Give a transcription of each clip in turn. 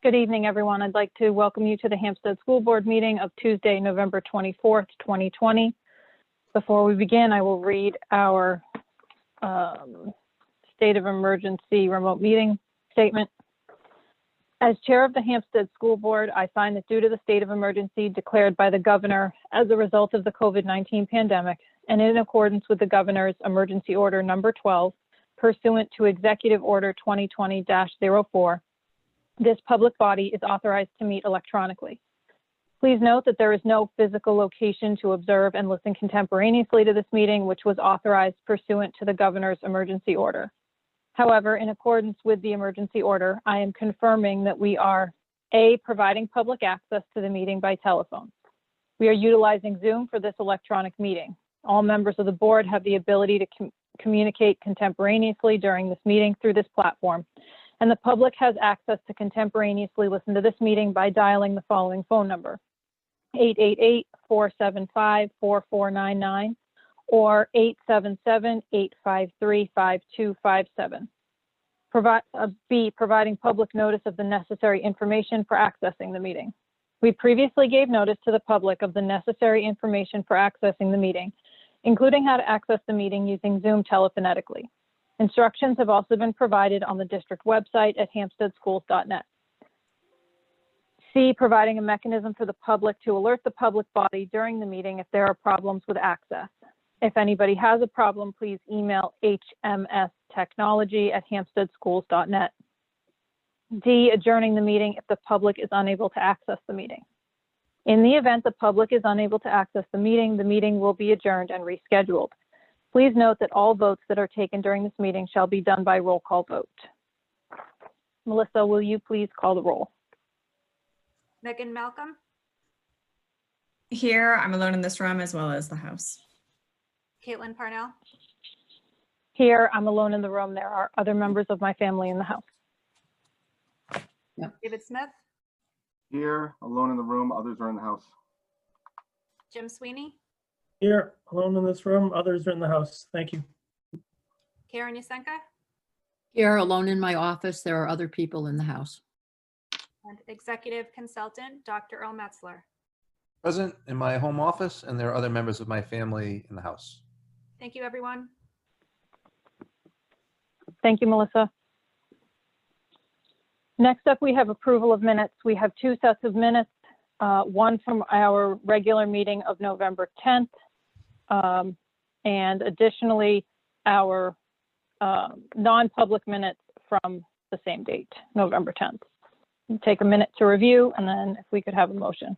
Good evening, everyone. I'd like to welcome you to the Hampstead School Board meeting of Tuesday, November 24th, 2020. Before we begin, I will read our state of emergency remote meeting statement. As chair of the Hampstead School Board, I find that due to the state of emergency declared by the governor as a result of the COVID-19 pandemic, and in accordance with the governor's emergency order number 12, pursuant to Executive Order 2020-04, this public body is authorized to meet electronically. Please note that there is no physical location to observe and listen contemporaneously to this meeting, which was authorized pursuant to the governor's emergency order. However, in accordance with the emergency order, I am confirming that we are A, providing public access to the meeting by telephone. We are utilizing Zoom for this electronic meeting. All members of the board have the ability to communicate contemporaneously during this meeting through this platform, and the public has access to contemporaneously listen to this meeting by dialing the following phone number: 888-475-4499 or 877-853-5257. B, providing public notice of the necessary information for accessing the meeting. We previously gave notice to the public of the necessary information for accessing the meeting, including how to access the meeting using Zoom telephonetically. Instructions have also been provided on the district website at hampsteadschools.net. C, providing a mechanism for the public to alert the public body during the meeting if there are problems with access. If anybody has a problem, please email hmstechnology@hampsteadschools.net. D, adjourning the meeting if the public is unable to access the meeting. In the event the public is unable to access the meeting will be adjourned and rescheduled. Please note that all votes that are taken during this meeting shall be done by roll call vote. Melissa, will you please call the roll? Megan Malcolm? Here, I'm alone in this room as well as the house. Caitlin Parnell? Here, I'm alone in the room. There are other members of my family in the house. Yep. David Smith? Here, alone in the room, others are in the house. Jim Sweeney? Here, alone in this room, others are in the house. Thank you. Karen Yasenka? Here, alone in my office, there are other people in the house. And Executive Consultant, Dr. Earl Metzler. Present in my home office, and there are other members of my family in the house. Thank you, everyone. Thank you, Melissa. Next up, we have approval of minutes. We have two sets of minutes, one from our regular meeting of November 10th, and additionally, our non-public minutes from the same date, November 10th. We'll take a minute to review, and then if we could have a motion.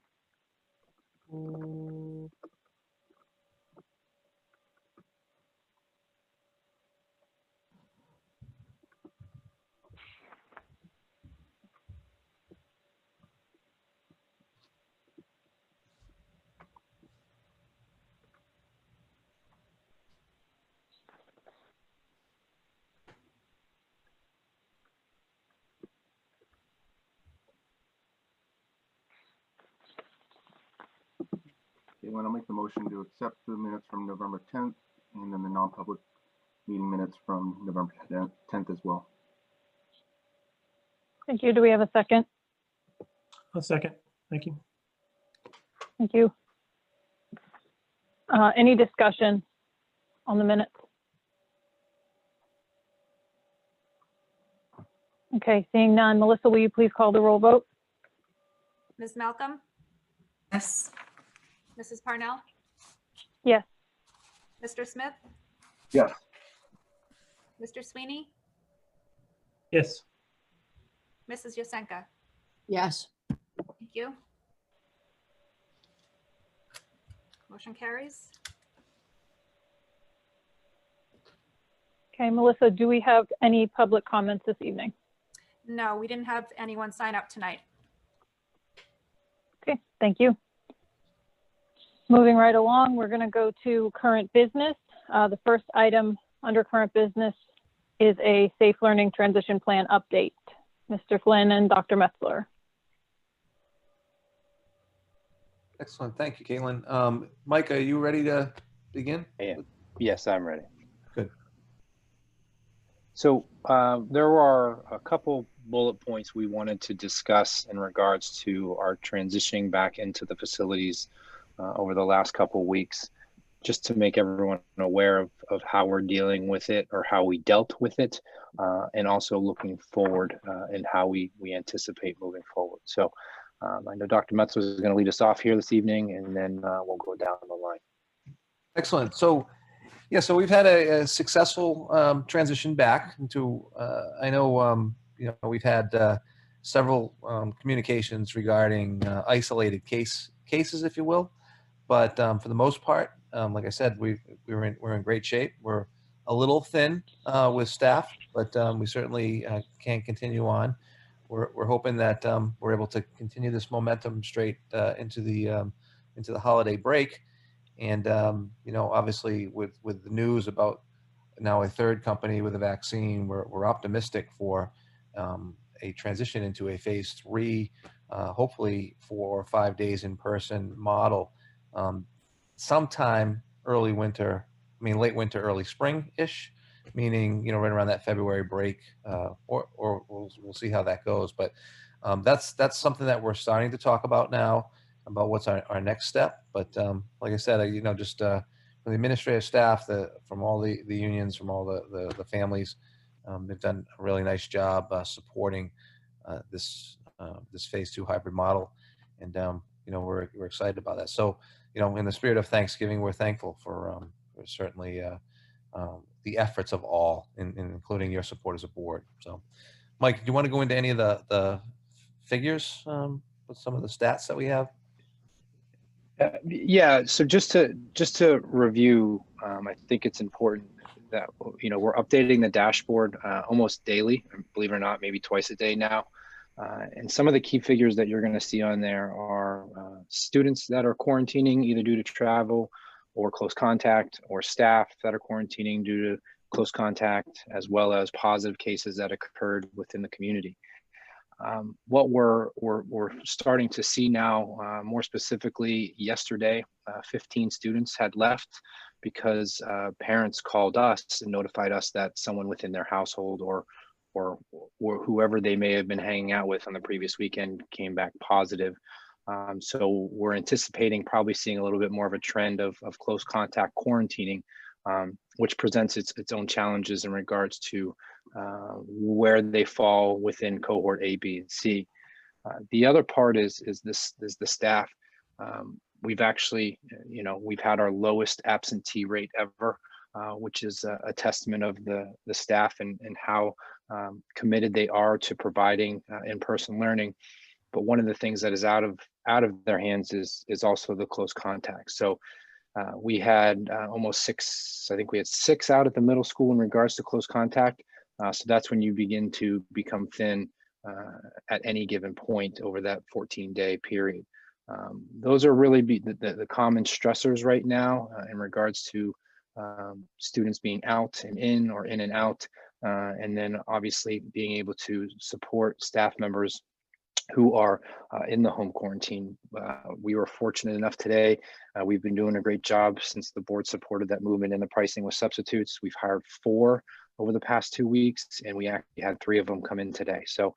Okay, I'll make the motion to accept the minutes from November 10th and then the non-public meeting minutes from November 10th as well. Thank you. Do we have a second? A second. Thank you. Thank you. Any discussion on the minutes? Okay, seeing none. Melissa, will you please call the roll vote? Ms. Malcolm? Yes. Mrs. Parnell? Yes. Mr. Smith? Yes. Mr. Sweeney? Yes. Mrs. Yasenka? Yes. Thank you. Motion carries. Okay, Melissa, do we have any public comments this evening? No, we didn't have anyone sign up tonight. Okay, thank you. Moving right along, we're going to go to current business. The first item under current business is a Safe Learning Transition Plan update. Mr. Flynn and Dr. Metzler. Excellent. Thank you, Caitlin. Mike, are you ready to begin? Yeah. Yes, I'm ready. Good. So there are a couple bullet points we wanted to discuss in regards to our transitioning back into the facilities over the last couple of weeks, just to make everyone aware of how we're dealing with it or how we dealt with it, and also looking forward and how we anticipate moving forward. So I know Dr. Metz is going to lead us off here this evening, and then we'll go down the line. Excellent. So, yeah, so we've had a successful transition back into, I know, we've had several communications regarding isolated cases, if you will. But for the most part, like I said, we're in great shape. We're a little thin with staff, but we certainly can continue on. We're hoping that we're able to continue this momentum straight into the holiday break. And obviously, with the news about now a third company with a vaccine, we're optimistic for a transition into a phase 3, hopefully 4 or 5 days in person model. Sometime early winter, late winter, early spring-ish, meaning, right around that February break, or we'll see how that goes. But that's something that we're starting to talk about now, about what's our next step. But like I said, just from the administrative staff, from all the unions, from all the families, they've done a really nice job supporting this phase 2 hybrid model. And we're excited about that. So, in the spirit of Thanksgiving, we're thankful for certainly the efforts of all, including your support as a board. So, Mike, do you want to go into any of the figures with some of the stats that we have? Yeah, so just to review, I think it's important that we're updating the dashboard almost daily, believe it or not, maybe twice a day now. And some of the key figures that you're going to see on there are students that are quarantining either due to travel or close contact, or staff that are quarantining due to close contact, as well as positive cases that occurred within the community. What we're starting to see now, more specifically yesterday, 15 students had left because parents called us and notified us that someone within their household or whoever they may have been hanging out with on the previous weekend came back positive. So we're anticipating probably seeing a little bit more of a trend of close contact quarantining, which presents its own challenges in regards to where they fall within cohort A, B, and C. The other part is the staff. We've actually, we've had our lowest absentee rate ever, which is a testament of the staff and how committed they are to providing in-person learning. But one of the things that is out of their hands is also the close contact. So we had almost 6, I think we had 6 out at the middle school in regards to close contact. So that's when you begin to become thin at any given point over that 14-day period. Those are really the common stressors right now in regards to students being out and in, or in and out, and then obviously being able to support staff members who are in the home quarantine. We were fortunate enough today. We've been doing a great job since the board supported that movement in the pricing with substitutes. We've hired 4 over the past 2 weeks, and we actually had 3 of them come in today. So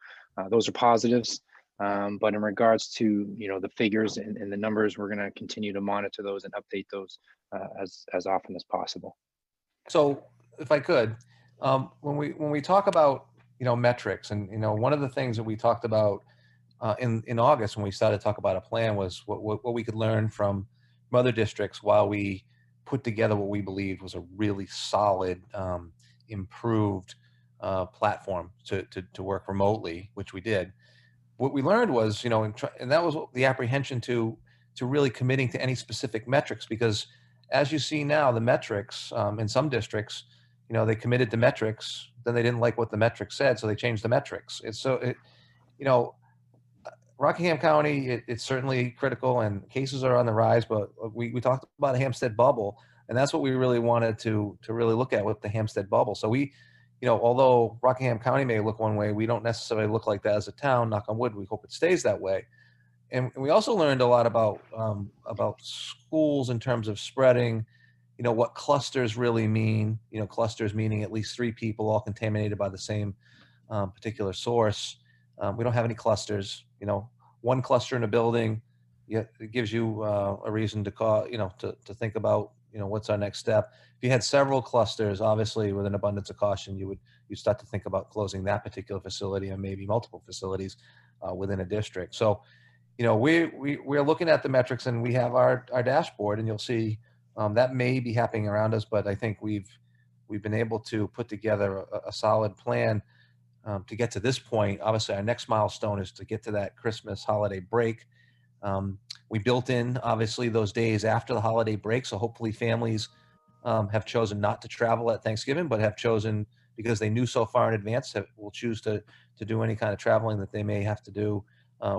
those are positives. But in regards to the figures and the numbers, we're going to continue to monitor those and update those as often as possible. So, if I could, when we talk about metrics, and one of the things that we talked about in August when we started to talk about a plan was what we could learn from other districts while we put together what we believed was a really solid, improved platform to work remotely, which we did. What we learned was, and that was the apprehension to really committing to any specific metrics, because as you see now, the metrics in some districts, they committed to metrics, then they didn't like what the metrics said, so they changed the metrics. Rockingham County, it's certainly critical, and cases are on the rise, but we talked about a Hsdsb bubble, and that's what we really wanted to really look at with the Hsdsb bubble. So we, although Rockingham County may look one way, we don't necessarily look like that as a town, knock on wood. We hope it stays that way. And we also learned a lot about schools in terms of spreading, what clusters really mean, clusters meaning at least 3 people all contaminated by the same particular source. We don't have any clusters. One cluster in a building, it gives you a reason to call, to think about, what's our next step. If you had several clusters, obviously with an abundance of caution, you'd start to think about closing that particular facility and maybe multiple facilities within a district. So, we're looking at the metrics, and we have our dashboard, and you'll see that may be happening around us, but I think we've been able to put together a solid plan to get to this point. Obviously, our next milestone is to get to that Christmas holiday break. We built in, obviously, those days after the holiday break, so hopefully families have chosen not to travel at Thanksgiving, but have chosen, because they knew so far in advance, that will choose to do any kind of traveling that they may have to do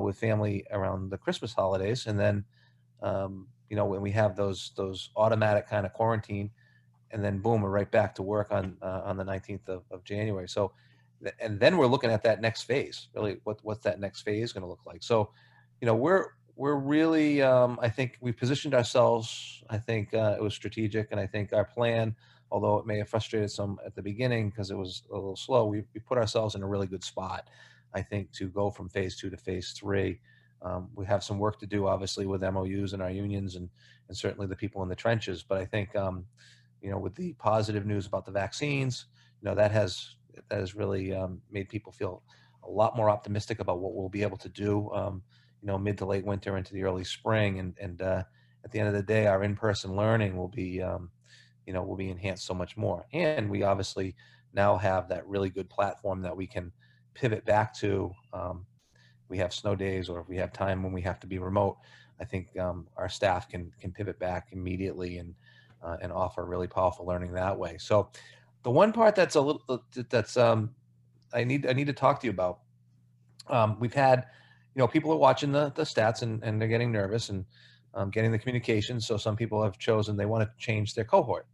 with family around the Christmas holidays. And then, when we have those automatic kind of quarantine, and then boom, we're right back to work on the 19th of January. So, and then we're looking at that next phase, really what's that next phase going to look like. So, we're really, I think we positioned ourselves, I think it was strategic, and I think our plan, although it may have frustrated some at the beginning because it was a little slow, we put ourselves in a really good spot, I think, to go from phase 2 to phase 3. We have some work to do, obviously, with MOUs and our unions, and certainly the people in the trenches. But I think, with the positive news about the vaccines, that has really made people feel a lot more optimistic about what we'll be able to do, mid to late winter into the early spring. And at the end of the day, our in-person learning will be, will be enhanced so much more. And we obviously now have that really good platform that we can pivot back to. We have snow days, or if we have time when we have to be remote, I think our staff can pivot back immediately and offer really powerful learning that way. So the one part that's I need to talk to you about. We've had, people are watching the stats, and they're getting nervous and getting the communication. So some people have chosen, they want to change their cohort.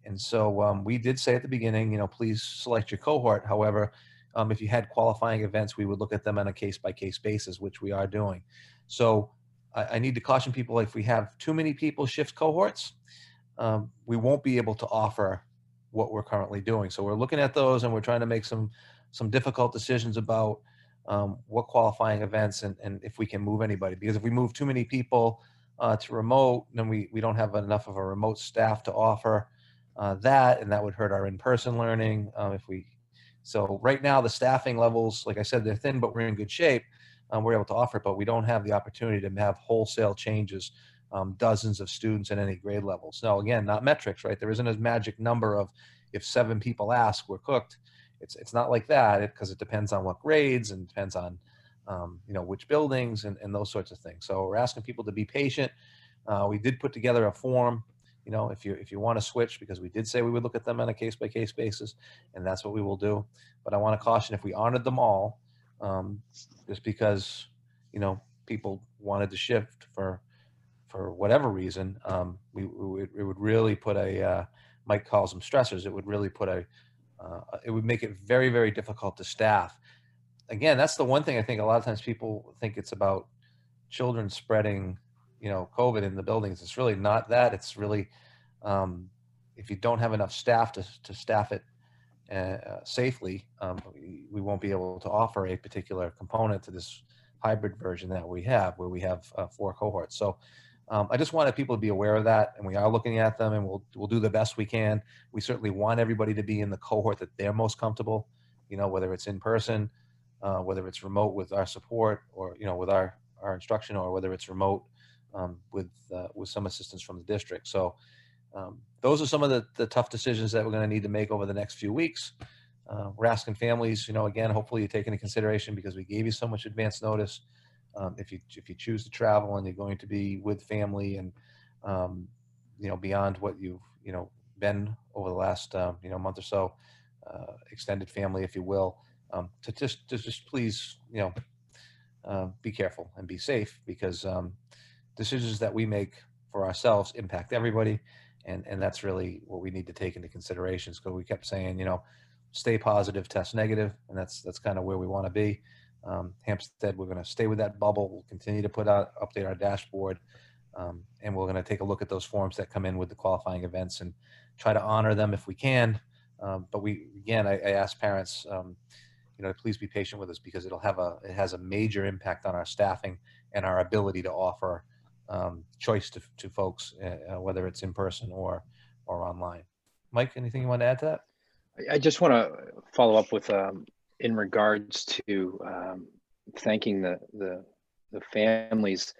And so we did say at the beginning, please select your cohort. However, if you had qualifying events, we would look at them on a case-by-case basis, which we are doing. So I need to caution people, if we have too many people shift cohorts, we won't be able to offer what we're currently doing. So we're looking at those, and we're trying to make some difficult decisions about what qualifying events and if we can move anybody. Because if we move too many people to remote, then we don't have enough of a remote staff to offer that, and that would hurt our in-person learning. So right now, the staffing levels, like I said, they're thin, but we're in good shape. We're able to offer it, but we don't have the opportunity to have wholesale changes, dozens of students at any grade levels. Now, again, not metrics, right? There isn't a magic number of, if 7 people ask, we're cooked. It's not like that, because it depends on what grades, and depends on which buildings and those sorts of things. So we're asking people to be patient. We did put together a form, if you want to switch, because we did say we would look at them on a case-by-case basis, and that's what we will do. But I want to caution, if we honored them all, just because people wanted to shift for whatever reason, it would really put Mike calls them stressors. It would really put it would make it very, very difficult to staff. Again, that's the one thing I think a lot of times people think it's about children spreading, COVID in the buildings. It's really not that. It's really, if you don't have enough staff to staff it safely, we won't be able to offer a particular component to this hybrid version that we have, where we have 4 cohorts. So I just wanted people to be aware of that, and we are looking at them, and we'll do the best we can. We certainly want everybody to be in the cohort that they're most comfortable, whether it's in person, whether it's remote with our support, or with our instruction, or whether it's remote with some assistance from the district. So those are some of the tough decisions that we're going to need to make over the next few weeks. We're asking families, again, hopefully you take into consideration, because we gave you so much advance notice. If you choose to travel and you're going to be with family, and beyond what you've been over the last month or so, extended family, if you will, to just please be careful and be safe, because decisions that we make for ourselves impact everybody, and that's really what we need to take into consideration. Because we kept saying, stay positive, test negative, and that's kind of where we want to be. Hampstead, we're going to stay with that bubble. We'll continue to update our dashboard, and we're going to take a look at those forms that come in with the qualifying events and try to honor them if we can. But I ask parents, please be patient with us because it has a major impact on our staffing and our ability to offer choice to folks, whether it's in person or online. Mike, anything you want to add to that? I just want to follow up with in regards to thanking the families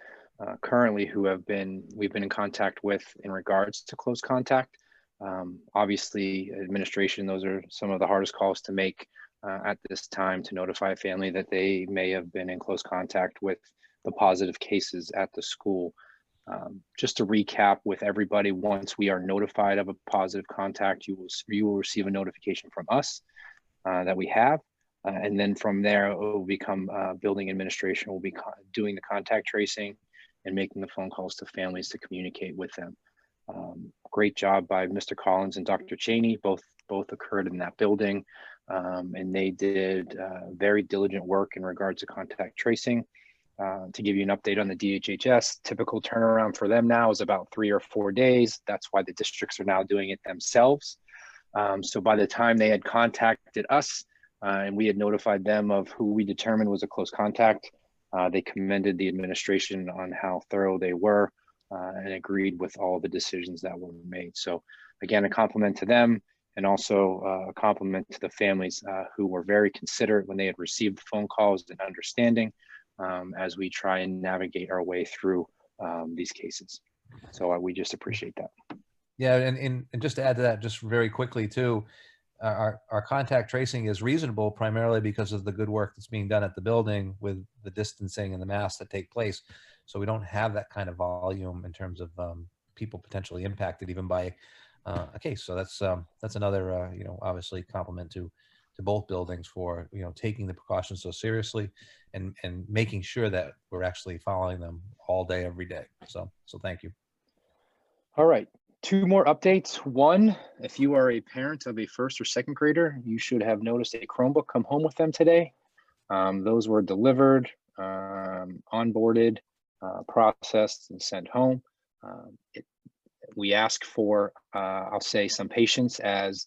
currently who we've been in contact with in regards to close contact. Obviously, administration, those are some of the hardest calls to make at this time, to notify a family that they may have been in close contact with the positive cases at the school. Just to recap with everybody, once we are notified of a positive contact, you will receive a notification from us that we have. And then from there, it will become building administration will be doing the contact tracing and making the phone calls to families to communicate with them. Great job by Mr. Collins and Dr. Cheney. Both occurred in that building, and they did very diligent work in regards to contact tracing. To give you an update on the DHHS, typical turnaround for them now is about 3 or 4 days. That's why the districts are now doing it themselves. So by the time they had contacted us and we had notified them of who we determined was a close contact, they commended the administration on how thorough they were and agreed with all the decisions that were made. So again, a compliment to them, and also a compliment to the families who were very considerate when they had received the phone calls and understanding as we try and navigate our way through these cases. So we just appreciate that. Yeah, and just to add to that, just very quickly too, our contact tracing is reasonable primarily because of the good work that's being done at the building with the distancing and the masks that take place. So we don't have that kind of volume in terms of people potentially impacted even by a case. So that's another obviously compliment to both buildings for taking the precautions so seriously and making sure that we're actually following them all day, every day. So thank you. All right. 2 more updates. One, if you are a parent of a first or second grader, you should have noticed a Chromebook come home with them today. Those were delivered, onboarded, processed, and sent home. We ask for, I'll say, some patience as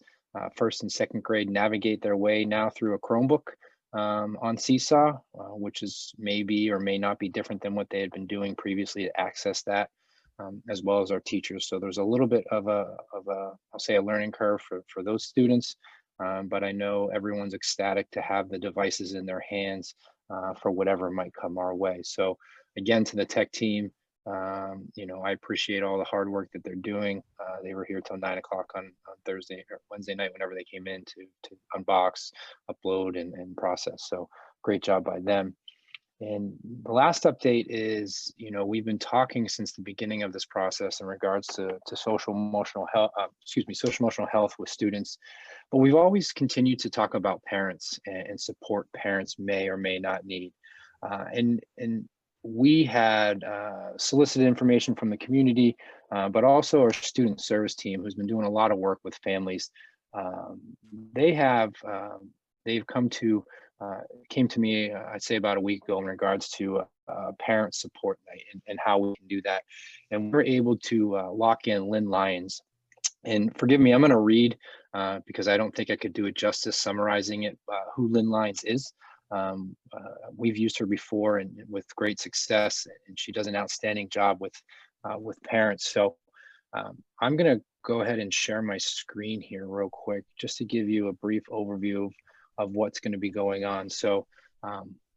first and second grade navigate their way now through a Chromebook on Seesaw, which is maybe or may not be different than what they had been doing previously to access that. As well as our teachers. So there's a little bit of I'll say a learning curve for those students, but I know everyone's ecstatic to have the devices in their hands for whatever might come our way. So again, to the tech team, I appreciate all the hard work that they're doing. They were here till 9 o'clock on Thursday or Wednesday night, whenever they came in to unbox, upload, and process. So great job by them. And the last update is, we've been talking since the beginning of this process in regards to social emotional health with students, but we've always continued to talk about parents and support parents may or may not need. And we had solicited information from the community, but also our student service team, who's been doing a lot of work with families. They've came to me, I'd say about a week ago, in regards to parent support night and how we can do that. And we're able to lock in Lynn Lyons. And forgive me, I'm going to read because I don't think I could do it justice summarizing it, who Lynn Lyons is. We've used her before and with great success, and she does an outstanding job with parents. So I'm going to go ahead and share my screen here real quick, just to give you a brief overview of what's going to be going on. So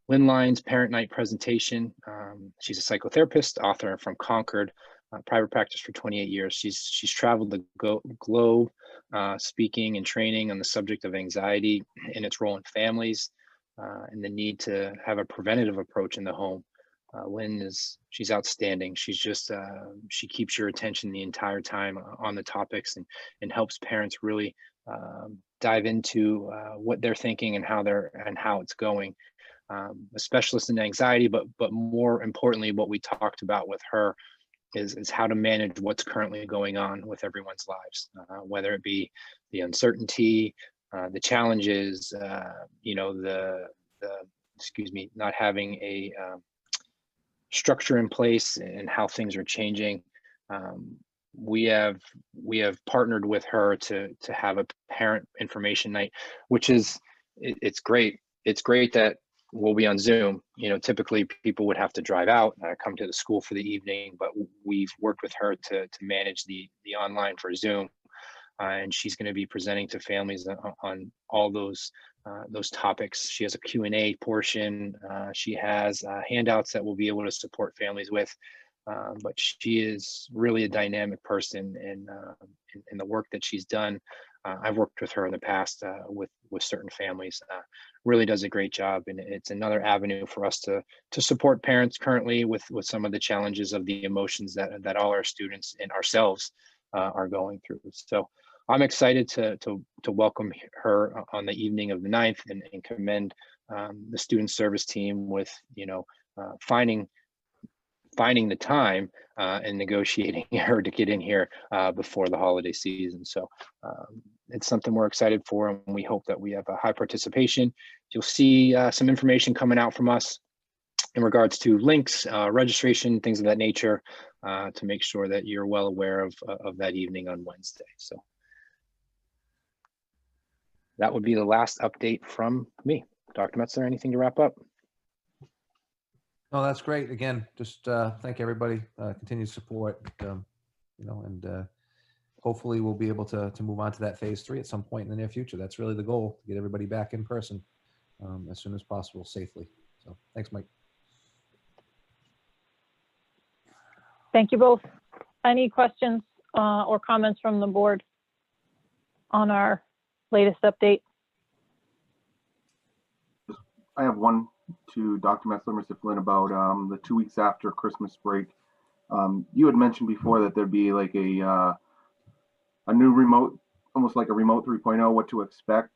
Lynn Lyons Parent Night presentation. She's a psychotherapist, author from Concord, private practice for 28 years. She's traveled the globe speaking and training on the subject of anxiety and its role in families and the need to have a preventative approach in the home. Lynn she's outstanding. She's just, she keeps your attention the entire time on the topics and helps parents really dive into what they're thinking and how it's going. A specialist in anxiety, but more importantly, what we talked about with her is how to manage what's currently going on with everyone's lives, whether it be the uncertainty, the challenges, not having a structure in place and how things are changing. We have partnered with her to have a parent information night, which is it's great. it's great that we'll be on Zoom. You know, typically people would have to drive out, come to the school for the evening, but we've worked with her to manage the online for Zoom. And she's going to be presenting to families on all those topics. She has a Q&A portion. She has handouts that we'll be able to support families with. But she is really a dynamic person, and in the work that she's done, I've worked with her in the past with certain families. Really does a great job, and it's another avenue for us to support parents currently with some of the challenges of the emotions that all our students and ourselves are going through. So I'm excited to welcome her on the evening of the 9th and commend the student service team with, you know, finding the time and negotiating her to get in here before the holiday season. So it's something we're excited for, and we hope that we have a high participation. You'll see some information coming out from us in regards to links, registration, things of that nature, to make sure that you're well aware of that evening on Wednesday. So that would be the last update from me. Dr. Metzler, anything to wrap up? No, that's great. Again, just thank everybody, continued support, you know, and hopefully we'll be able to move on to that phase 3 at some point in the near future. That's really the goal, to get everybody back in person as soon as possible safely. So thanks, Mike. Thank you both. Any questions or comments from the board on our latest update? I have one to Dr. Metzler, Mr. Flynn, about the 2 weeks after Christmas break. You had mentioned before that there'd be like a new remote, almost like a remote 3.0, what to expect.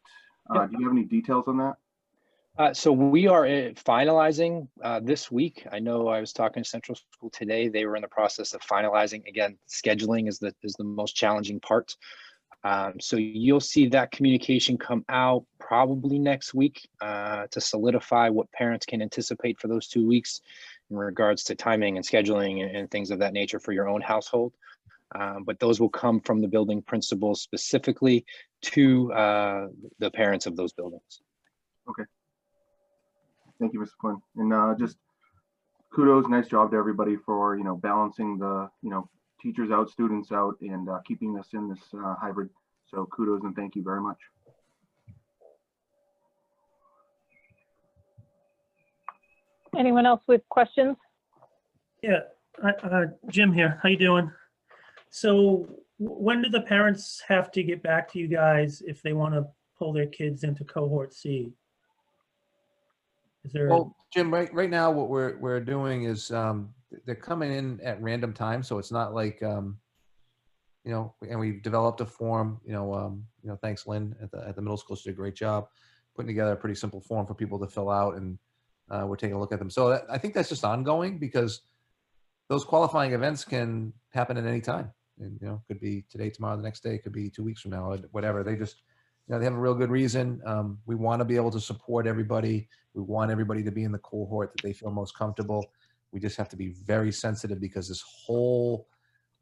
Yep. Do you have any details on that? So we are finalizing this week. I know I was talking to Central School today. They were in the process of finalizing. Again, scheduling is the most challenging part. So you'll see that communication come out probably next week to solidify what parents can anticipate for those 2 weeks in regards to timing and scheduling and things of that nature for your own household. But those will come from the building principals specifically to the parents of those buildings. Okay. Thank you, Mr. Flynn. And just kudos, nice job to everybody for, you know, balancing the, you know, teachers out, students out, and keeping us in this hybrid. So kudos and thank you very much. Anyone else with questions? Yeah, Jim here. How you doing? So when do the parents have to get back to you guys if they want to pull their kids into cohort C? Is there? Well, Jim, right now what we're doing is they're coming in at random times, so it's not like you know, and we've developed a form. You know, thanks Lynn at the middle school. She did a great job putting together a pretty simple form for people to fill out, and we're taking a look at them. So I think that's just ongoing, because those qualifying events can happen at any time. And, you know, could be today, tomorrow, the next day, it could be 2 weeks from now, whatever. They just, you know, they have a real good reason. We want to be able to support everybody. We want everybody to be in the cohort that they feel most comfortable. We just have to be very sensitive, because this whole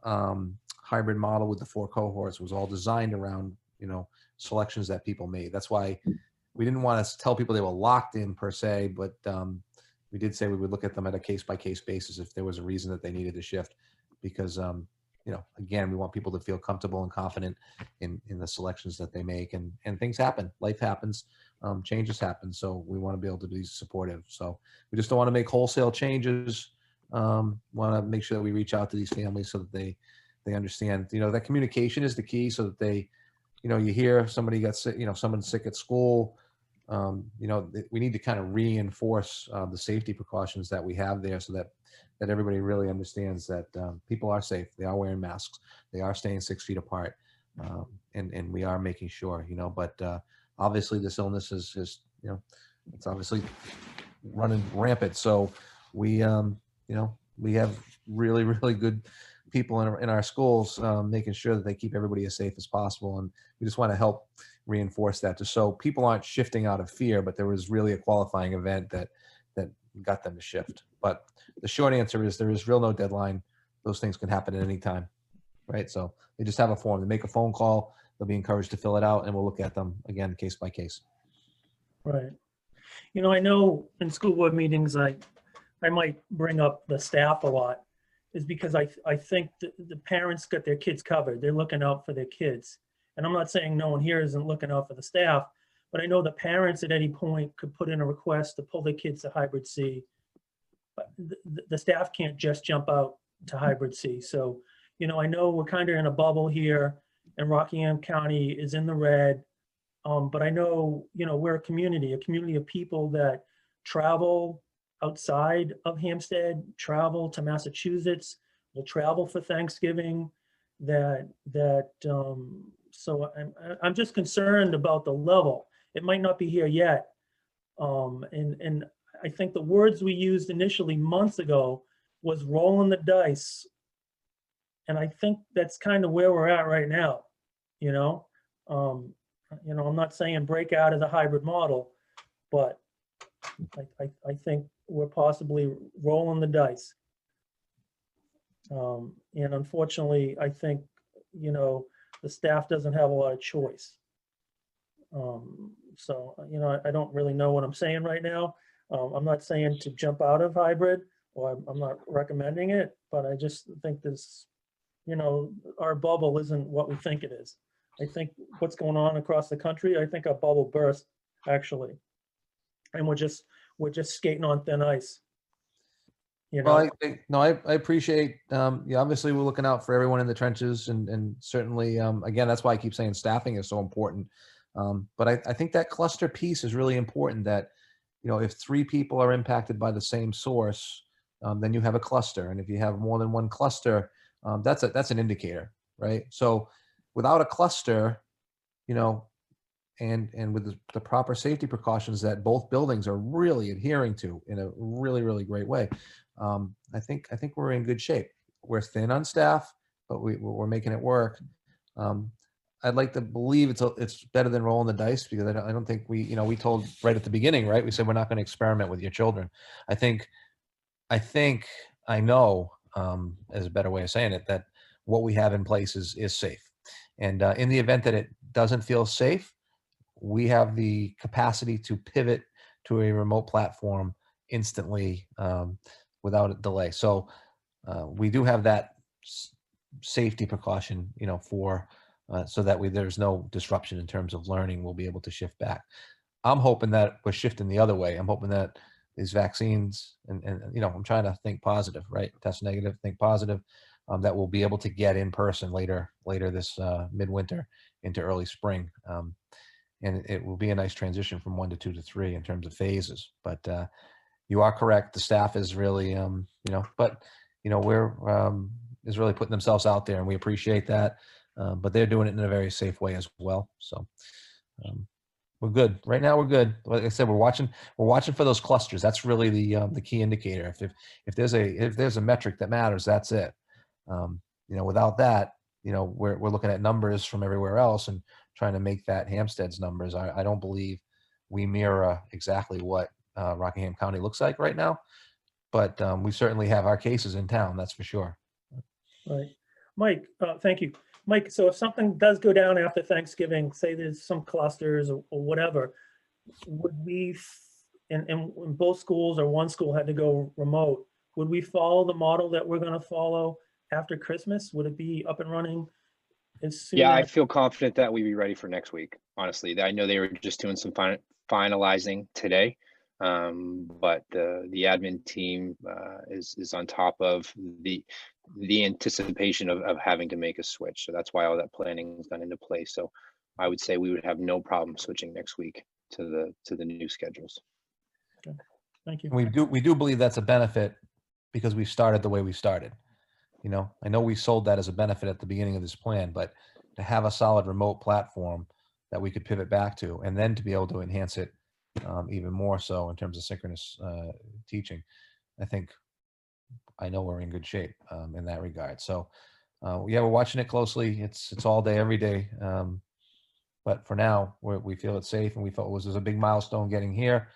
hybrid model with the 4 cohorts was all designed around, you know, selections that people made. That's why we didn't want to tell people they were locked in per se, but we did say we would look at them at a case-by-case basis if there was a reason that they needed to shift, because you know, again, we want people to feel comfortable and confident in the selections that they make, and things happen, life happens, changes happen. So we want to be able to be supportive. So we just don't want to make wholesale changes. Want to make sure that we reach out to these families so that they understand, you know, that communication is the key, so that they, you know, you hear somebody got sick, you know, someone's sick at school. You know, we need to kind of reinforce the safety precautions that we have there, so that everybody really understands that people are safe. They are wearing masks. They are staying 6 feet apart, and we are making sure, you know. But obviously, this illness is you know, it's obviously running rampant. So we you know, we have really good people in our schools, making sure that they keep everybody as safe as possible, and we just want to help reinforce that, just so people aren't shifting out of fear, but there was really a qualifying event that got them to shift. But the short answer is there is no deadline. Those things can happen at any time, right? So they just have a form. They make a phone call. They'll be encouraged to fill it out, and we'll look at them again case by case. Right. You know, I know in school board meetings, I might bring up the staff a lot, is because I think the parents got their kids covered. They're looking out for their kids. And I'm not saying no one here isn't looking out for the staff, but I know the parents at any point could put in a request to pull their kids to hybrid C. But the staff can't just jump out to hybrid C. So, you know, I know we're kind of in a bubble here and Rockingham County is in the red. But I know, you know, we're a community of people that travel outside of Hampstead, travel to Massachusetts, will travel for Thanksgiving. So I'm just concerned about the level. It might not be here yet. And I think the words we used initially months ago was rolling the dice. And I think that's kind of where we're at right now, you know? You know, I'm not saying break out of the hybrid model, but I think we're possibly rolling the dice. And unfortunately, I think, you know, the staff doesn't have a lot of choice. So, you know, I don't really know what I'm saying right now. I'm not saying to jump out of hybrid, or I'm not recommending it, but I just think this, you know, our bubble isn't what we think it is. I think what's going on across the country, I think our bubble burst actually. And we're just skating on thin ice. You know, Well, I appreciate, yeah, obviously we're looking out for everyone in the trenches and certainly, again, that's why I keep saying staffing is so important. But I think that cluster piece is really important that, you know, if 3 people are impacted by the same source, then you have a cluster. And if you have more than one cluster, that's an indicator, right? So without a cluster, you know, and with the proper safety precautions that both buildings are really adhering to in a really, really great way, I think we're in good shape. We're thin on staff, but we're making it work. I'd like to believe it's better than rolling the dice, because I don't think we told right at the beginning, right? We said we're not going to experiment with your children. I know, as a better way of saying it, that what we have in place is safe. And in the event that it doesn't feel safe, we have the capacity to pivot to a remote platform instantly, without a delay. So we do have that safety precaution, you know, for so that there's no disruption in terms of learning. We'll be able to shift back. I'm hoping that we're shifting the other way. I'm hoping that these vaccines and you know, I'm trying to think positive, right? Test negative, think positive. That we'll be able to get in person later this midwinter into early spring. And it will be a nice transition from 1 to 2 to 3 in terms of phases. But you are correct. The staff is really, you know, but, you know, is really putting themselves out there, and we appreciate that. But they're doing it in a very safe way as well. So we're good. Right now, we're good. Like I said, we're watching for those clusters. That's really the key indicator. If there's a metric that matters, that's it. You know, without that, you know, we're looking at numbers from everywhere else and trying to make that Hampstead's numbers. I don't believe we mirror exactly what Rockingham County looks like right now, but we certainly have our cases in town, that's for sure. right. Mike, thank you. Mike, so if something does go down after Thanksgiving, say there's some clusters or whatever, would we, in both schools or one school had to go remote, would we follow the model that we're going to follow after Christmas? Would it be up and running as soon Yeah, I as? feel confident that we'd be ready for next week. Honestly, I know they were just doing some finalizing today, but the admin team is on top of the anticipation of having to make a switch. So that's why all that planning has gone into place. So I would say we would have no problem switching next week to the new schedules. Okay. Thank you. We do believe that's a benefit because we started the way we started. You know, I know we sold that as a benefit at the beginning of this plan, but to have a solid remote platform that we could pivot back to, and then to be able to enhance it even more so in terms of synchronous teaching, I know we're in good shape in that regard. So yeah, we're watching it closely. It's all day, every day. But for now, we feel it's safe, and we felt it was a big milestone getting here.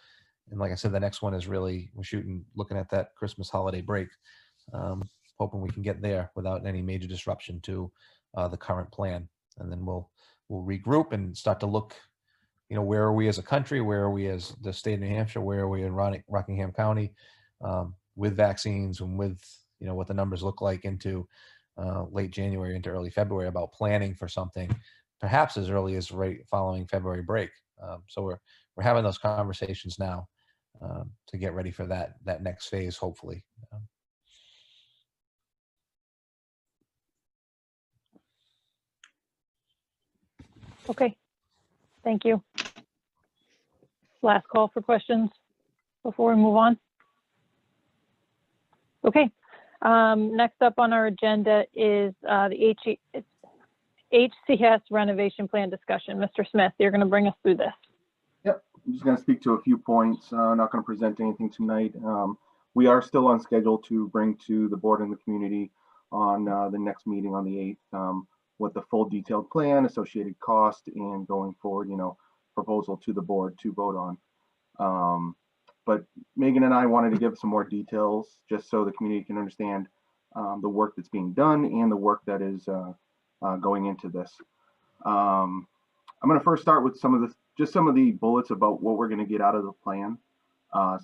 And like I said, the next one is we're looking at that Christmas holiday break. Hoping we can get there without any major disruption to the current plan, and then we'll regroup and start to look, where are we as a country? Where are we as the state of New Hampshire? Where are we in Rockingham County with vaccines and with, what the numbers look like into late January into early February about planning for something, perhaps as early as right following February break. So we're having those conversations now to get ready for that next phase, hopefully. Okay, thank you. Last call for questions before we move on. Okay, next up on our agenda is the HCS renovation plan discussion. Mr. Smith, you're going to bring us through this. Yep, I'm just going to speak to a few points. Not going to present anything tonight. We are still on schedule to bring to the board and the community on the next meeting on the 8th with the full detailed plan, associated cost, and going forward, proposal to the board to vote on. But Megan and I wanted to give some more details just so the community can understand the work that's being done and the work that is going into this. I'm going to first start with some of the bullets about what we're going to get out of the plan.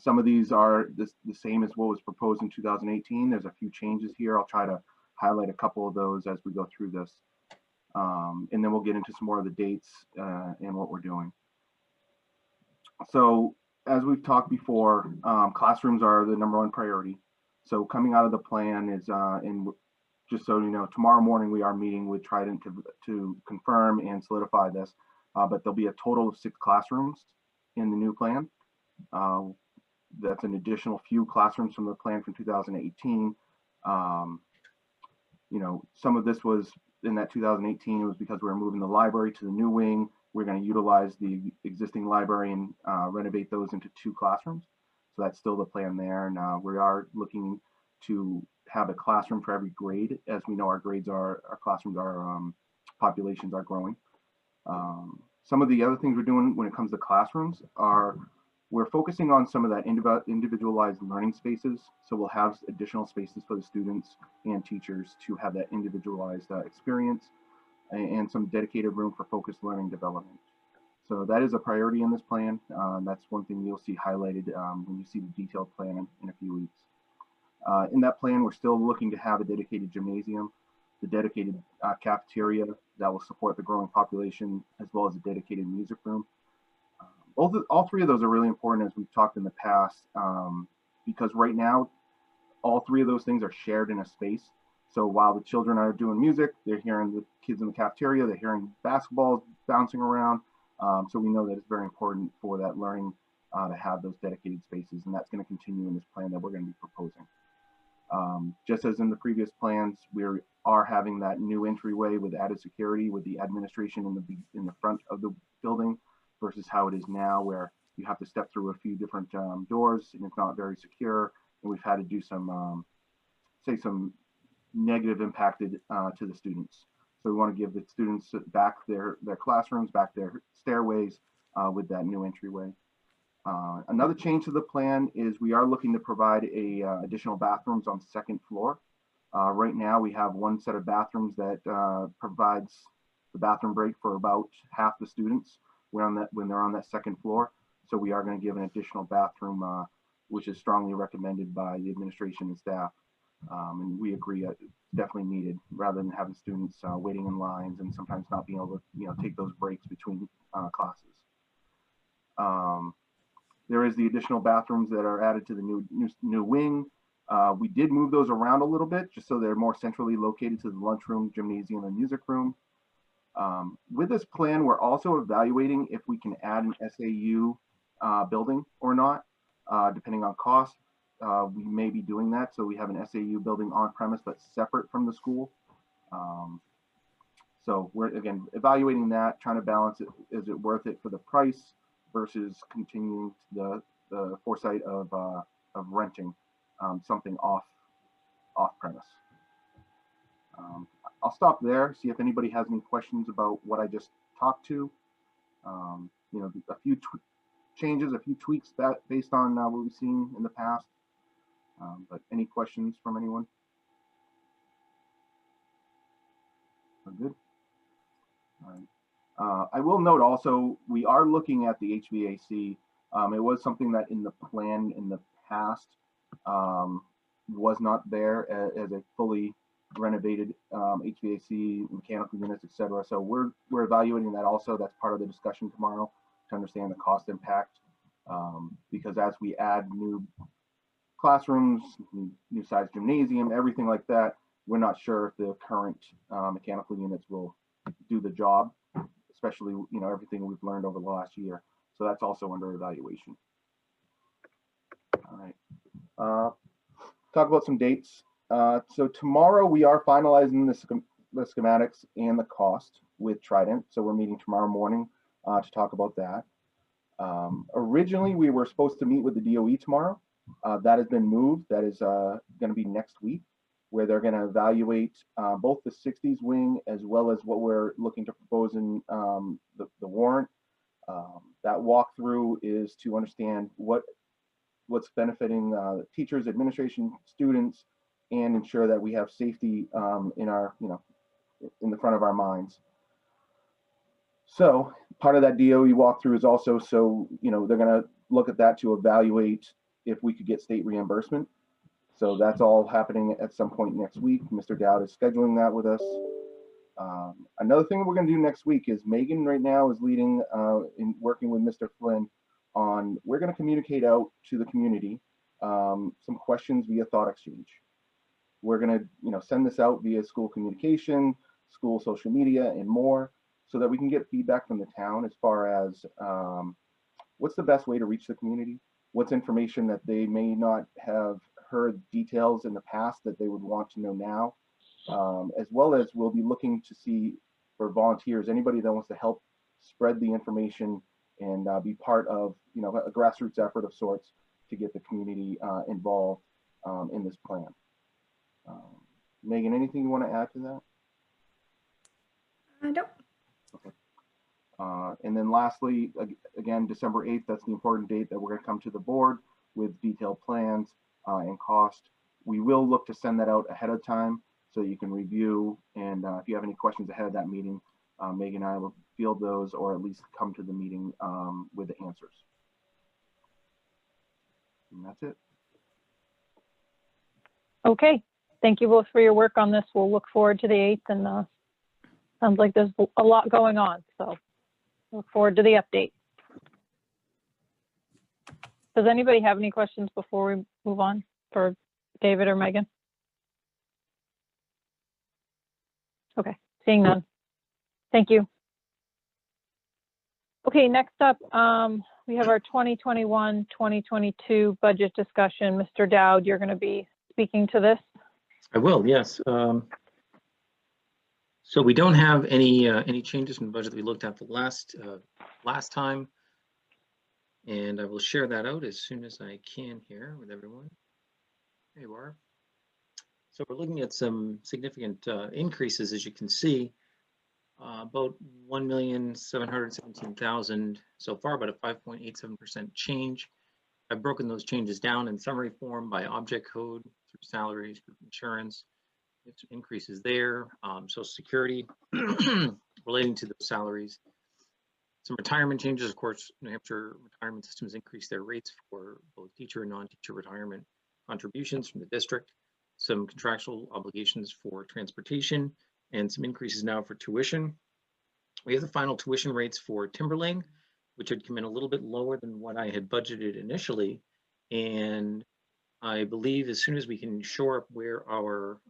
Some of these are the same as what was proposed in 2018. There's a few changes here. I'll try to highlight a couple of those as we go through this. And then we'll get into some more of the dates and what we're doing. So as we've talked before, classrooms are the number 1 priority. So coming out of the plan is, and just so you know, tomorrow morning we are meeting with Trident to confirm and solidify this, but there'll be a total of 6 classrooms in the new plan. That's an additional few classrooms from the plan from 2018. Some of this was in that 2018, it was because we were moving the library to the new wing. We're going to utilize the existing library and renovate those into 2 classrooms. So that's still the plan there. And we are looking to have a classroom for every grade. As we know, our classrooms, our populations are growing. Some of the other things we're doing when it comes to classrooms are we're focusing on some of that individualized learning spaces. So we'll have additional spaces for the students and teachers to have that individualized experience, and some dedicated room for focused learning development. So that is a priority in this plan. That's one thing you'll see highlighted when you see the detailed plan in a few weeks. In that plan, we're still looking to have a dedicated gymnasium, the dedicated cafeteria that will support the growing population, as well as a dedicated music room. All 3 of those are really important, as we've talked in the past, because right now, all 3 of those things are shared in a space. So while the children are doing music, they're hearing the kids in the cafeteria, they're hearing basketballs bouncing around. So we know that it's very important for that learning to have those dedicated spaces, and that's going to continue in this plan that we're going to be proposing. Just as in the previous plans, we are having that new entryway with added security with the administration in the front of the building, versus how it is now, where you have to step through a few different doors and it's not very secure. And we've had to do some negative impacted to the students. So we want to give the students back their classrooms, back their stairways with that new entryway. Another change to the plan is we are looking to provide additional bathrooms on the 2nd floor. Right now we have 1 set of bathrooms that provides the bathroom break for about half the students when they're on that 2nd floor. So we are going to give an additional bathroom, which is strongly recommended by the administration and staff. And we agree it's definitely needed, rather than having students waiting in lines and sometimes not being able to take those breaks between classes. There is the additional bathrooms that are added to the new wing. We did move those around a little bit just so they're more centrally located to the lunchroom, gymnasium, and music room. With this plan, we're also evaluating if we can add an SAU building or not, depending on cost. We may be doing that, so we have an SAU building on premise but separate from the school. So we're, again, evaluating that, trying to balance it. Is it worth it for the price versus continuing the foresight of renting something off premise. I'll stop there, see if anybody has any questions about what I just talked to. A few changes, a few tweaks that based on what we've seen in the past. But any questions from anyone? We're good. All right. I will note also, we are looking at the HVAC. It was something that in the plan in the past was not there as a fully renovated HVAC, mechanical units, etc. So we're evaluating that also. That's part of the discussion tomorrow to understand the cost impact. Because as we add new classrooms, new size gymnasium, everything like that, we're not sure if the current mechanical units will do the job, especially everything we've learned over the last year. So that's also under evaluation. All right. Talk about some dates. So tomorrow we are finalizing the schematics and the cost with Trident. So we're meeting tomorrow morning to talk about that. Originally, we were supposed to meet with the DOE tomorrow. That has been moved. That is going to be next week, where they're going to evaluate both the 60s wing as well as what we're looking to propose in the warrant. That walkthrough is to understand what's benefiting teachers, administration, students, and ensure that we have safety in our, in the front of our minds. So part of that DOE walkthrough is also they're going to look at that to evaluate if we could get state reimbursement. So that's all happening at some point next week. Mr. Dowd is scheduling that with us. Another thing we're going to do next week is Megan right now is leading in working with Mr. Flynn on, we're going to communicate out to the community some questions via thought exchange. We're going to send this out via school communication, school social media, and more, so that we can get feedback from the town as far as what's the best way to reach the community, what's information that they may not have heard details in the past that they would want to know now, as well as we'll be looking to see for volunteers, anybody that wants to help spread the information and be part of a grassroots effort of sorts to get the community involved in this plan. Megan, anything you want to add to that? I don't. Okay. And then lastly, again, December 8th, that's the important date that we're going to come to the board with detailed plans and cost. We will look to send that out ahead of time so you can review. And if you have any questions ahead of that meeting, Megan and I will field those, or at least come to the meeting with the answers. And that's it. Okay, thank you both for your work on this. We'll look forward to the 8th, and sounds like there's a lot going on, so look forward to the update. Does anybody have any questions before we move on for David or Megan? Okay, seeing none. Thank you. Okay, next up, we have our 2021-2022 budget discussion. Mr. Dowd, you're going to be speaking to this. I will, yes. So we don't have any changes in the budget that we looked at the last time, and I will share that out as soon as I can here with everyone. There you are. So we're looking at some significant increases, as you can see, about 1,717,000 so far, about a 5.87% change. I've broken those changes down in summary form by object code through salaries, group insurance. It's increases there, Social Security relating to those salaries. Some retirement changes, of course. New Hampshire retirement systems increased their rates for both teacher and non-teacher retirement contributions from the district. Some contractual obligations for transportation, and some increases now for tuition. We have the final tuition rates for Timberlane, which had come in a little bit lower than what I had budgeted initially. And I believe as soon as we can shore up where our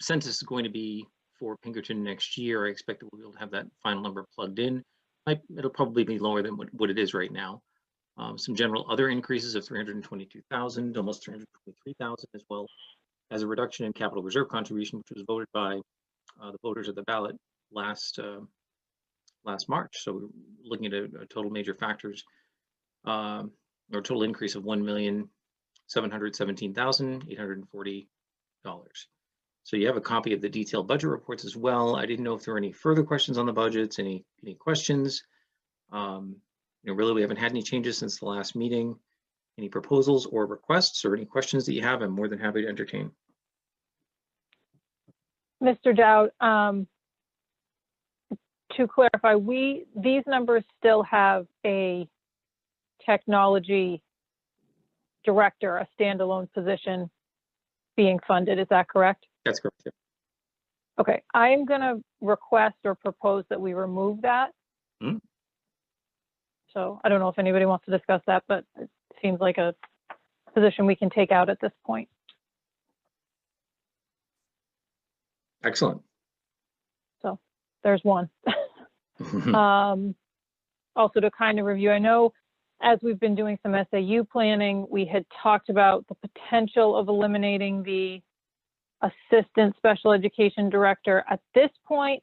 census is going to be for Pinkerton next year, I expect that we'll be able to have that final number plugged in. It'll probably be lower than what it is right now. Some general other increases of 322,000, almost 323,000, as well as a reduction in capital reserve contribution, which was voted by the voters at the ballot last March. So we're looking at a total major factors, or total increase of $1,717,840. So you have a copy of the detailed budget reports as well. I didn't know if there were any further questions on the budgets, any questions. Really, we haven't had any changes since the last meeting. Any proposals or requests or any questions that you have, I'm more than happy to entertain. Mr. Dowd, to clarify, these numbers still have a technology director, a standalone position being funded. Is that correct? That's correct. Yeah. Okay, I am going to request or propose that we remove that. Hmm. So I don't know if anybody wants to discuss that, but it seems like a position we can take out at this point. Excellent. So there's one. Also to kind of review, I know as we've been doing some SAU planning, we had talked about the potential of eliminating the assistant special education director. At this point,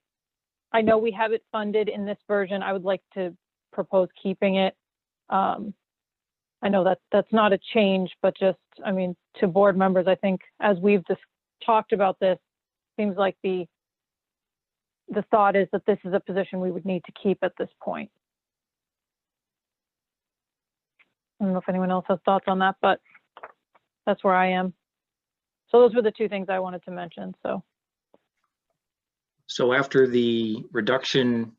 I know we have it funded in this version. I would like to propose keeping it. I know that that's not a change, but just, I mean, to board members, I think as we've just talked about this, seems like the thought is that this is a position we would need to keep at this point. I don't know if anyone else has thoughts on that, but that's where I am. So those were the two things I wanted to mention. So after the reduction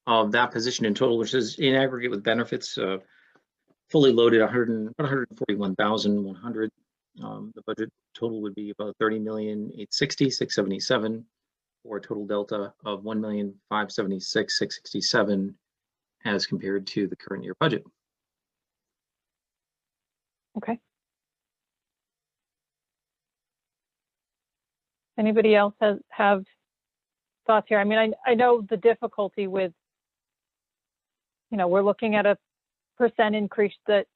of that position in total, which is in aggregate with benefits, fully loaded 141,100. The budget total would be about 30,860,677, or a total delta of 1,576,667 as compared to the current year budget. Okay. Anybody else have thoughts here? I mean, I know the difficulty with, you know, we're looking at a % increase that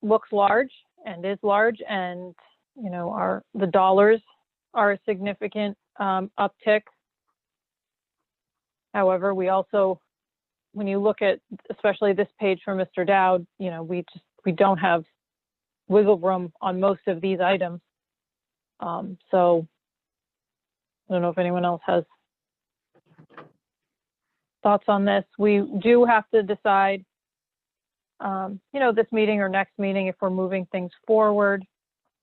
looks large and is large, and, you know, the dollars are a significant uptick. However, we also, when you look at especially this page from Mr. Dowd, you know, we don't have wiggle room on most of these items. So I don't know if anyone else has thoughts on this. We do have to decide, you know, this meeting or next meeting, if we're moving things forward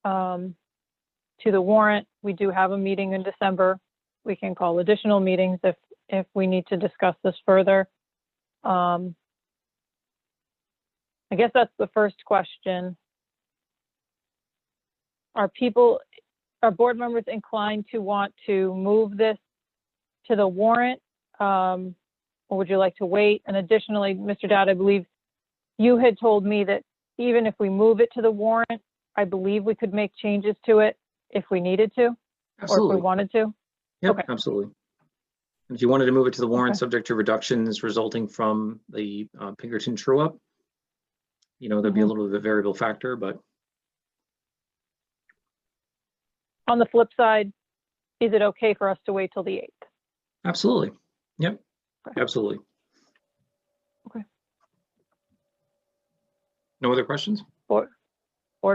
to the warrant. We do have a meeting in December. We can call additional meetings if we need to discuss this further. I guess that's the first question. Are board members inclined to want to move this to the warrant? Or would you like to wait? And additionally, Mr. Dowd, I believe you had told me that even if we move it to the warrant, I believe we could make changes to it if we needed to, Absolutely. or if we wanted to. Yep, Okay. absolutely. If you wanted to move it to the warrant, Okay. subject to reductions resulting from the Pinkerton true up, you know, there'd be a little bit of a variable factor, but On the flip side, is it okay for us to wait till the 8th? absolutely. Yep, Okay. absolutely. Okay. No other questions? Board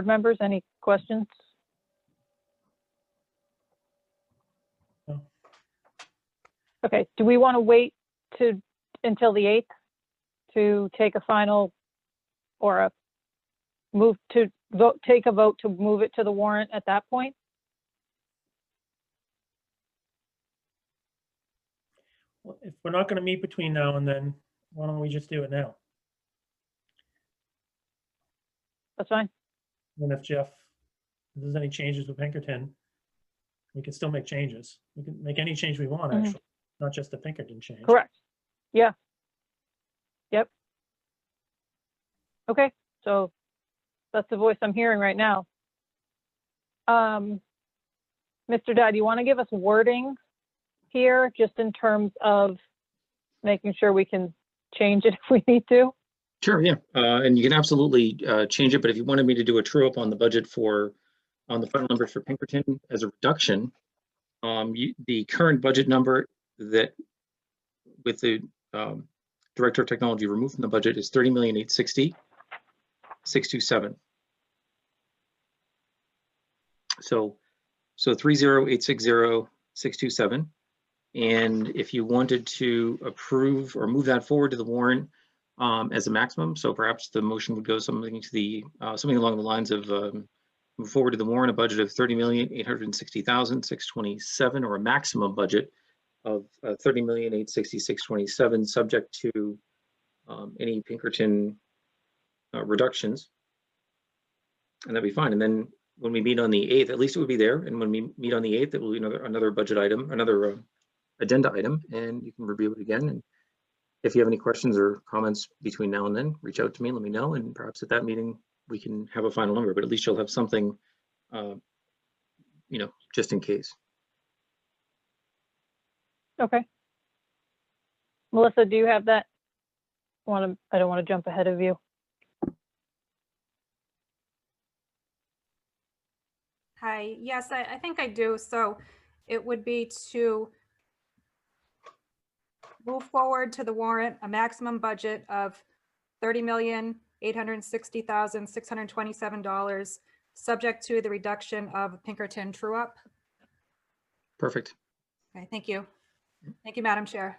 members, any questions? No. Okay, do we want to wait until the 8th to take a final or take a vote to move it to the warrant at that point? Well, if we're not going to meet between now and then, why don't we just do it now? That's fine. And if there's any changes with Pinkerton, we can still make changes. We can make any change we want, Mhm. actually, not just the Pinkerton change. Correct. Yeah. Yep. Okay, so that's the voice I'm hearing right now. Mr. Dowd, you want to give us wording here, just in terms of making sure we can change it if we need to? Sure, yeah. And you can absolutely change it, but if you wanted me to do a true up on the budget on the final numbers for Pinkerton as a reduction, the current budget number that with the Director of Technology removed from the budget is 30,860,627. So 30,860,627. And if you wanted to approve or move that forward to the warrant as a maximum, so perhaps the motion would go something along the lines of move forward to the warrant a budget of 30,860,627, or a maximum budget of 30,866,27, subject to any Pinkerton reductions. And that'd be fine. And then when we meet on the 8th, at least it would be there. And when we meet on the 8th, it will be another budget item, another agenda item, and you can review it again. And if you have any questions or comments between now and then, reach out to me, let me know. And perhaps at that meeting, we can have a final number, but at least you'll have something, just in case. Okay. Melissa, do you have that? I don't want to jump ahead of you. Hi, yes, I think I do. So it would be to move forward to the warrant, a maximum budget of $30,860,627, subject to the reduction of Pinkerton true-up. Perfect. Okay, thank you. Thank you, Madam Chair.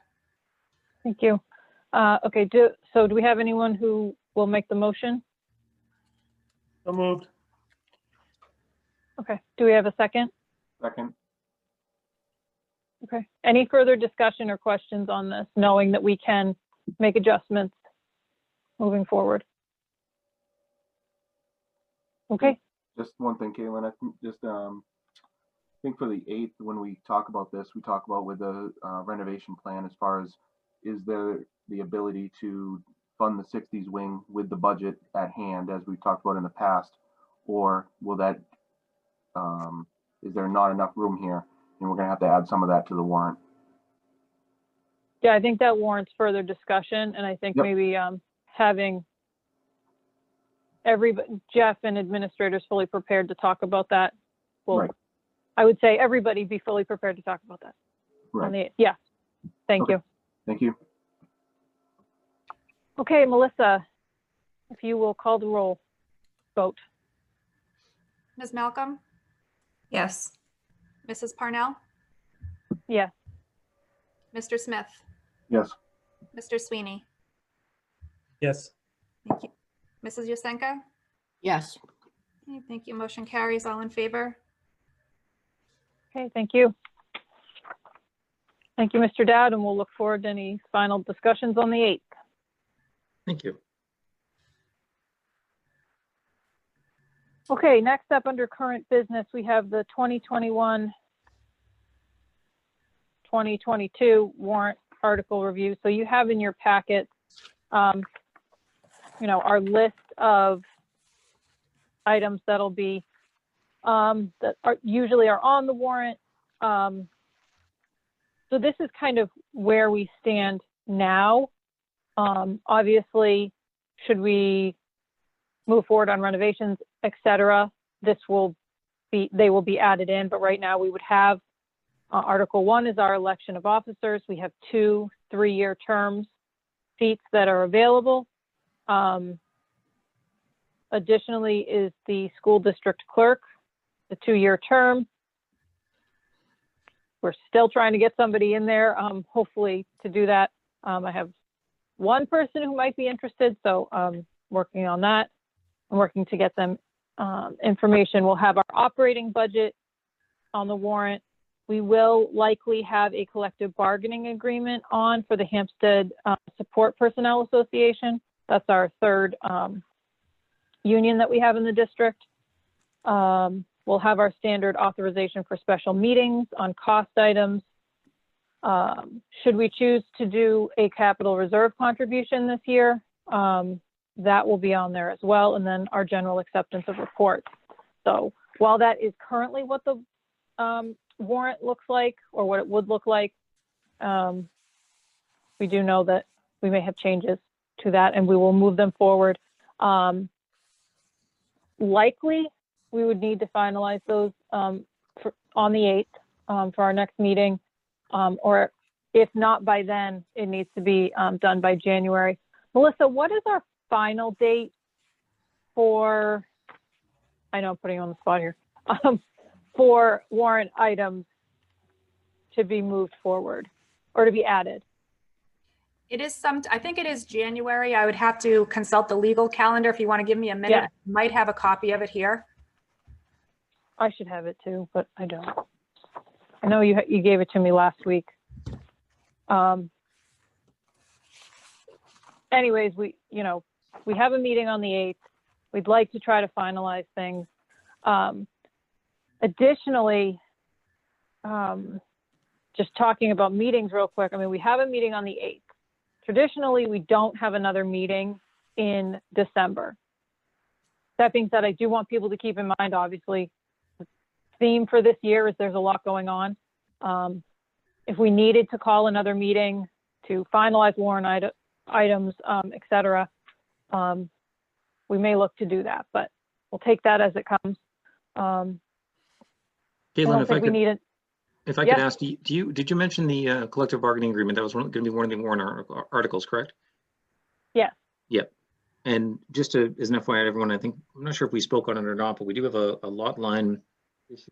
Thank you. Okay, so do we have anyone who will make the motion? So moved. Okay, do we have a second? Second. Okay, any further discussion or questions on this, knowing that we can make adjustments moving forward? Okay, Just one thing, Caitlin, I think for the 8th, when we talk about this, we talk about with the renovation plan as far as, is there the ability to fund the 60s wing with the budget at hand, as we've talked about in the past, or will that, is there not enough room here and we're gonna have to add some of that to the warrant? yeah, I think that warrants further discussion, and I think Yep. maybe having Jeff and administrators fully prepared to talk about that. Well, Right. I would say everybody be fully prepared to talk about that. Right. Yeah, thank Okay. you. Thank you. Okay, Melissa, if you will call the roll, vote. Ms. Malcolm, Yes. Mrs. Parnell, Yes. Mr. Smith, Yes. Mr. Sweeney. Yes. Thank you. Mrs. Yusenka? Yes. Okay, thank you. Motion carries. All in favor? Okay, thank you. Thank you, Mr. Dowd, and we'll look forward to any final discussions on the 8th. Thank you. Okay, next up under current business, we have the 2021-2022 warrant article review. So you have in your packet, our list of items that'll be, that usually are on the warrant. So this is kind of where we stand now. Obviously, should we move forward on renovations, et cetera, they will be added in, but right now we would have Article 1 is our election of officers. We have 2 3-year terms seats that are available. Additionally is the school district clerk, the 2-year term. We're still trying to get somebody in there, hopefully to do that. I have one person who might be interested, so working on that. I'm working to get them information. We'll have our operating budget on the warrant. We will likely have a collective bargaining agreement on for the Hampstead Support Personnel Association. That's our 3rd union that we have in the district. We'll have our standard authorization for special meetings on cost items. Should we choose to do a capital reserve contribution this year, that will be on there as well. And then our general acceptance of reports. So while that is currently what the warrant looks like, or what it would look like, we do know that we may have changes to that, and we will move them forward. Likely, we would need to finalize those on the 8th for our next meeting, or if not by then, it needs to be done by January. Melissa, what is our final date for, I know I'm putting you on the spot here, for warrant items to be moved forward or to be added? It is I think it is January. I would have to consult the legal calendar. If you want to give me a minute, Yeah. I might have a copy of it here. I should have it too, but I don't. I know you gave it to me last week. Anyways, we have a meeting on the 8th. We'd like to try to finalize things. Additionally, just talking about meetings real quick. I mean, we have a meeting on the 8th. Traditionally, we don't have another meeting in December. That being said, I do want people to keep in mind, obviously, the theme for this year is there's a lot going on. If we needed to call another meeting to finalize warrant items, et cetera, we may look to do that, but we'll take that as it comes. Caitlin, if I Yes. could ask, did you mention the collective bargaining agreement? That was going to be one of the warrant articles, correct? Yes. Yep. And just as an FYI, everyone, I'm not sure if we spoke on it or not, but we do have a lot line issue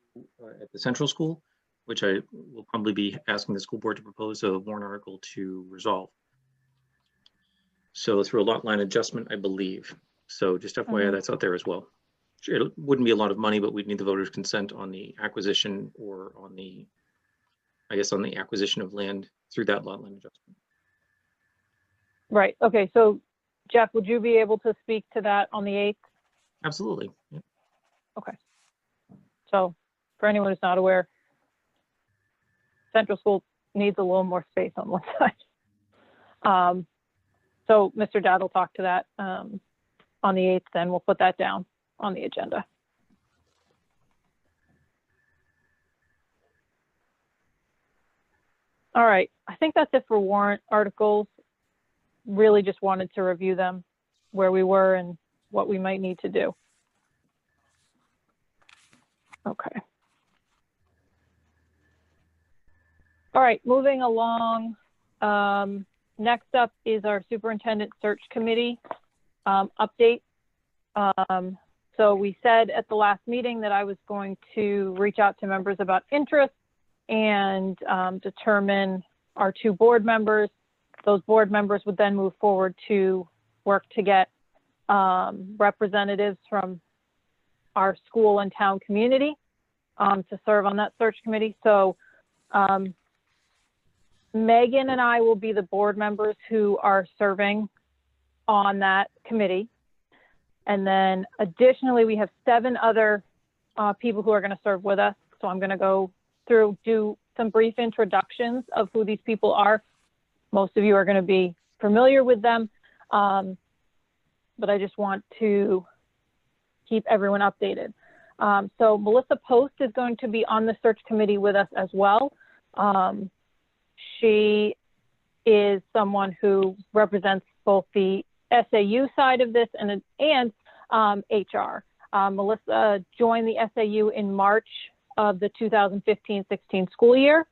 at the central school, which I will probably be asking the school board to propose a warrant article to resolve. So through a lot line adjustment, I believe. So just FYI, that's out there as well. It wouldn't be a lot of money, but we'd need the voters' consent on the acquisition or on the, I guess, on the acquisition of land through that lot line adjustment. Right. Okay. So, Jeff, would you be able to speak to that on the 8th? Absolutely. Yeah. Okay. So, for anyone who's not aware, Central School needs a little more space on one side. So, Mr. Dad will talk to that on the 8th, then we'll put that down on the agenda. All right, I think that's it for warrant articles. Really just wanted to review them, where we were and what we might need to do. Okay. All right, moving along. Next up is our superintendent search committee update. So we said at the last meeting that I was going to reach out to members about interest and determine our 2 board members. Those board members would then move forward to work to get representatives from our school and town community to serve on that search committee. So Megan and I will be the board members who are serving on that committee. And then additionally, we have 7 other people who are going to serve with us. So I'm going to go through, do some brief introductions of who these people are. Most of you are going to be familiar with them, but I just want to keep everyone updated. So Melissa Post is going to be on the search committee with us as well. She is someone who represents both the SAU side of this and HR. Melissa joined the SAU in March of the 2015-16 school year.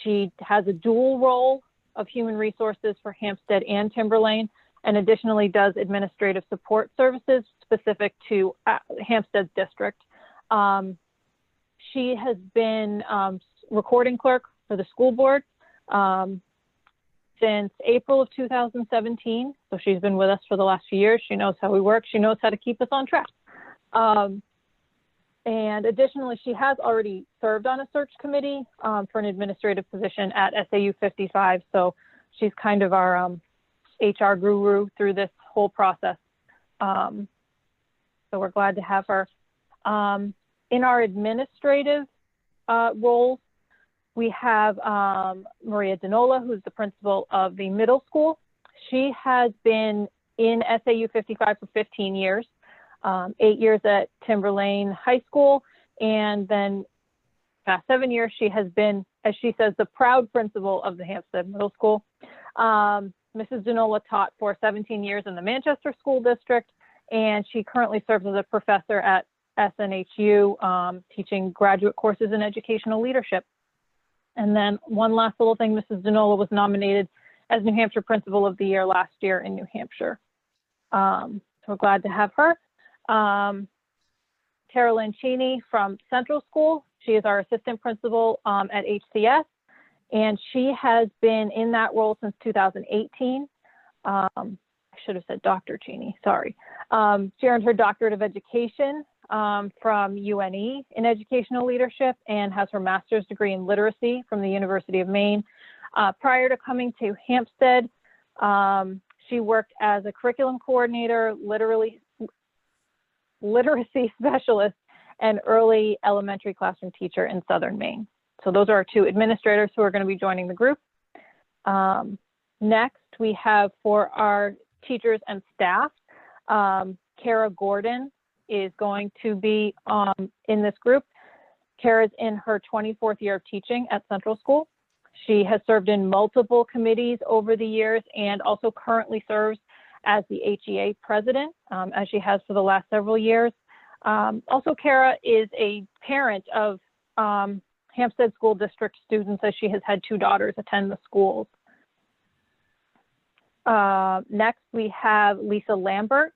She has a dual role of human resources for Hampstead and Timberlane, and additionally does administrative support services specific to Hampstead's district. She has been recording clerk for the school board since April of 2017. So she's been with us for the last few years. She knows how we work. She knows how to keep us on track. And additionally, she has already served on a search committee for an administrative position at SAU 55. So she's kind of our HR guru through this whole process. So we're glad to have her. In our administrative roles, we have Maria Dinola, who's the principal of the middle school. She has been in SAU 55 for 15 years, 8 years at Timberlane High School, and then past 7 years, she has been, as she says, the proud principal of the Hampstead Middle School. Mrs. Dinola taught for 17 years in the Manchester School District, and she currently serves as a professor at SNHU, teaching graduate courses in educational leadership. And then one last little thing, Mrs. Dinola was nominated as New Hampshire Principal of the Year last year in New Hampshire. So we're glad to have her. Tara Lancini from Central School. She is our assistant principal at HCS, and she has been in that role since 2018. I should have said Dr. Cheney, sorry. She earned her doctorate of education from UNE in educational leadership and has her master's degree in literacy from the University of Maine. Prior to coming to Hampstead, she worked as a curriculum coordinator, literacy specialist, and early elementary classroom teacher in Southern Maine. So those are our two administrators who are going to be joining the group. Next, we have for our teachers and staff, Kara Gordon is going to be in this group. Kara's in her 24th year of teaching at Central School. She has served in multiple committees over the years and also currently serves as the HEA president, as she has for the last several years. Also, Kara is a parent of Hampstead School District students, as she has had two daughters attend the schools. Next, we have Lisa Lambert.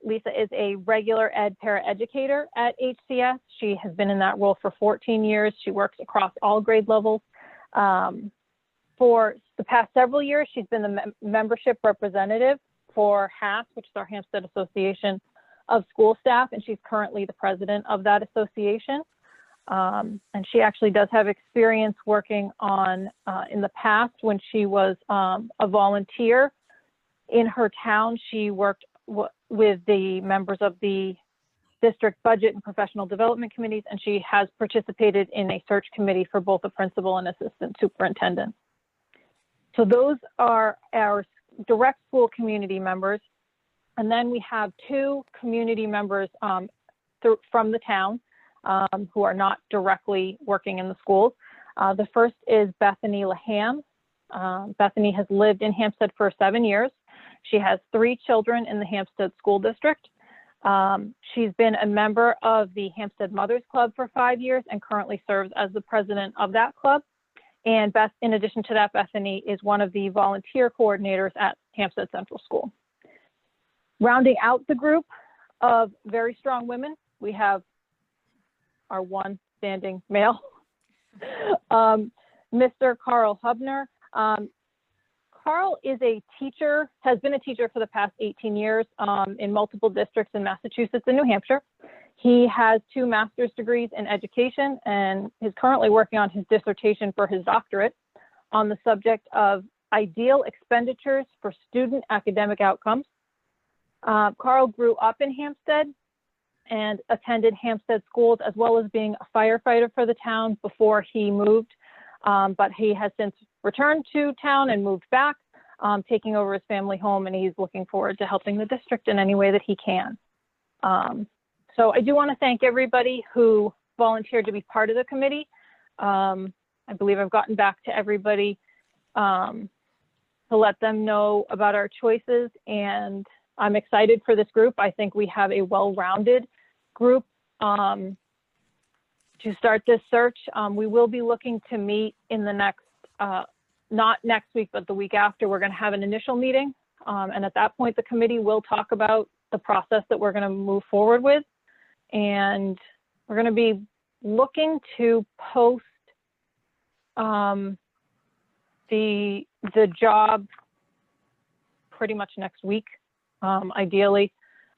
Lisa is a regular ed paraeducator at HCS. She has been in that role for 14 years. She works across all grade levels. For the past several years, she's been the membership representative for HASS, which is our Hampstead Association of School Staff, and she's currently the president of that association. And she actually does have experience working on, in the past when she was a volunteer in her town, she worked with the members of the district budget and professional development committees, and she has participated in a search committee for both a principal and assistant superintendent. So those are our direct school community members. And then we have two community members from the town who are not directly working in the schools. The first is Bethany Laham. Bethany has lived in Hampstead for 7 years. She has 3 children in the Hampstead School District. She's been a member of the Hampstead Mothers Club for 5 years and currently serves as the president of that club. And in addition to that, Bethany is one of the volunteer coordinators at Hampstead Central School. Rounding out the group of very strong women, we have our one standing male, Mr. Carl Hubner. Carl is a teacher, has been a teacher for the past 18 years in multiple districts in Massachusetts and New Hampshire. He has 2 master's degrees in education and is currently working on his dissertation for his doctorate on the subject of ideal expenditures for student academic outcomes. Carl grew up in Hampstead and attended Hampstead schools, as well as being a firefighter for the town before he moved. But he has since returned to town and moved back, taking over his family home, and he's looking forward to helping the district in any way that he can. So I do want to thank everybody who volunteered to be part of the committee. I believe I've gotten back to everybody to let them know about our choices, and I'm excited for this group. I think we have a well-rounded group to start this search. We will be looking to meet in the next, not next week, but the week after. We're going to have an initial meeting. And at that point, the committee will talk about the process that we're going to move forward with. And we're going to be looking to post the job pretty much next week, ideally,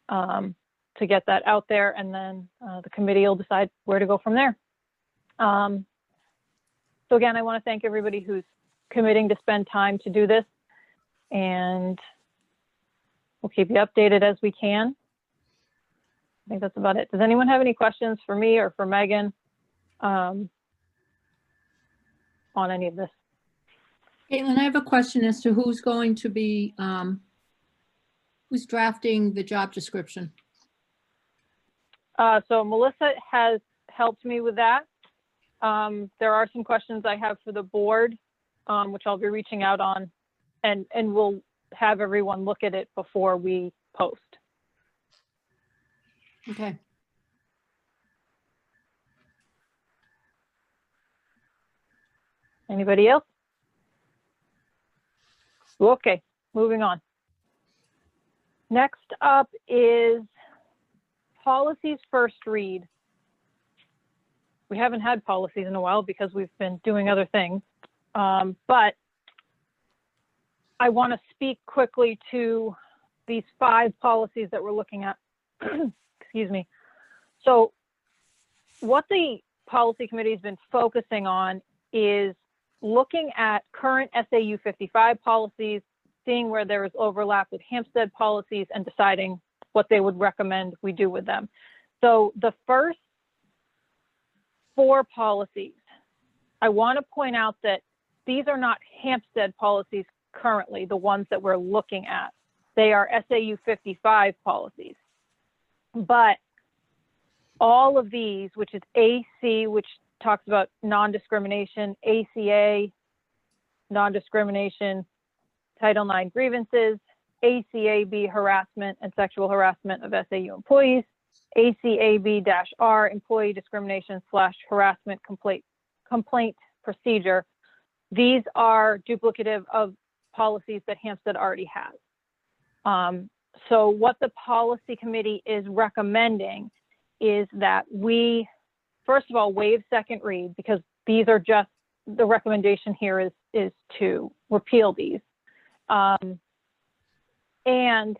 to get that out there, and then the committee will decide where to go from there. So again, I want to thank everybody who's committing to spend time to do this, and we'll keep you updated as we can. I think that's about it. Does anyone have any questions for me or for Megan on any of this? Caitlin, I have a question as to who's going to be, who's drafting the job description? So Melissa has helped me with that. There are some questions I have for the board, which I'll be reaching out on, and we'll have everyone look at it before we post. Okay. Anybody else? Okay, moving on. Next up is policies first read. We haven't had policies in a while because we've been doing other things, but I want to speak quickly to these 5 policies that we're looking at. Excuse me. So what the policy committee has been focusing on is looking at current SAU 55 policies, seeing where there is overlap with Hampstead policies and deciding what they would recommend we do with them. So the first 4 policies, I want to point out that these are not Hampstead policies currently, the ones that we're looking at. They are SAU 55 policies. But all of these, which is AC, which talks about non-discrimination, ACA, non-discrimination, Title IX grievances, ACAB, harassment and sexual harassment of SAU employees, ACAB-R, employee discrimination / harassment complaint procedure. These are duplicative of policies that Hampstead already has. So what the policy committee is recommending is that we, first of all, waive second read, because these are just, the recommendation here is to repeal these. And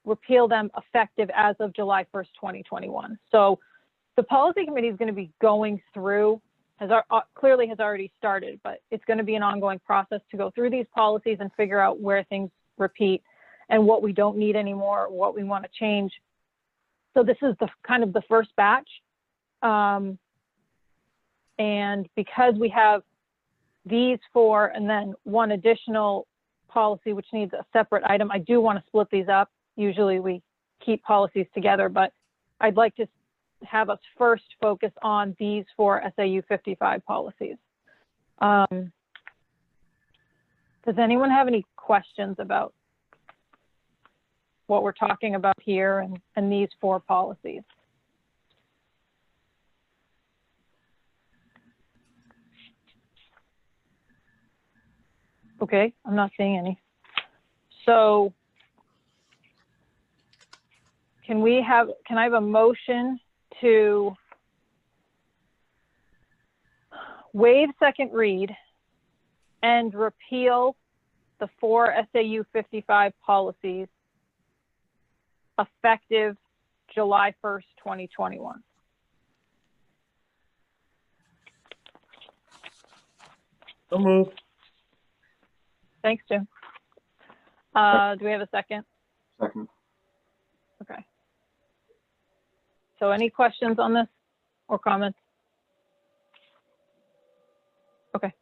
repeal them effective as of July 1st, 2021. So the policy committee is going to be going through, clearly has already started, but it's going to be an ongoing process to go through these policies and figure out where things repeat and what we don't need anymore, what we want to change. So this is the kind of the first batch. And because we have these 4 and then one additional policy which needs a separate item, I do want to split these up. Usually we keep policies together, but I'd like to have us first focus on these 4 SAU 55 policies. Does anyone have any questions about what we're talking about here and these 4 policies? Okay, I'm not seeing any. So can I have a motion to waive second read and repeal the 4 SAU 55 policies effective July 1st, 2021? So moved. Thanks, Jim. Do we have a second? Second. Okay. So any questions on this or comments? Okay.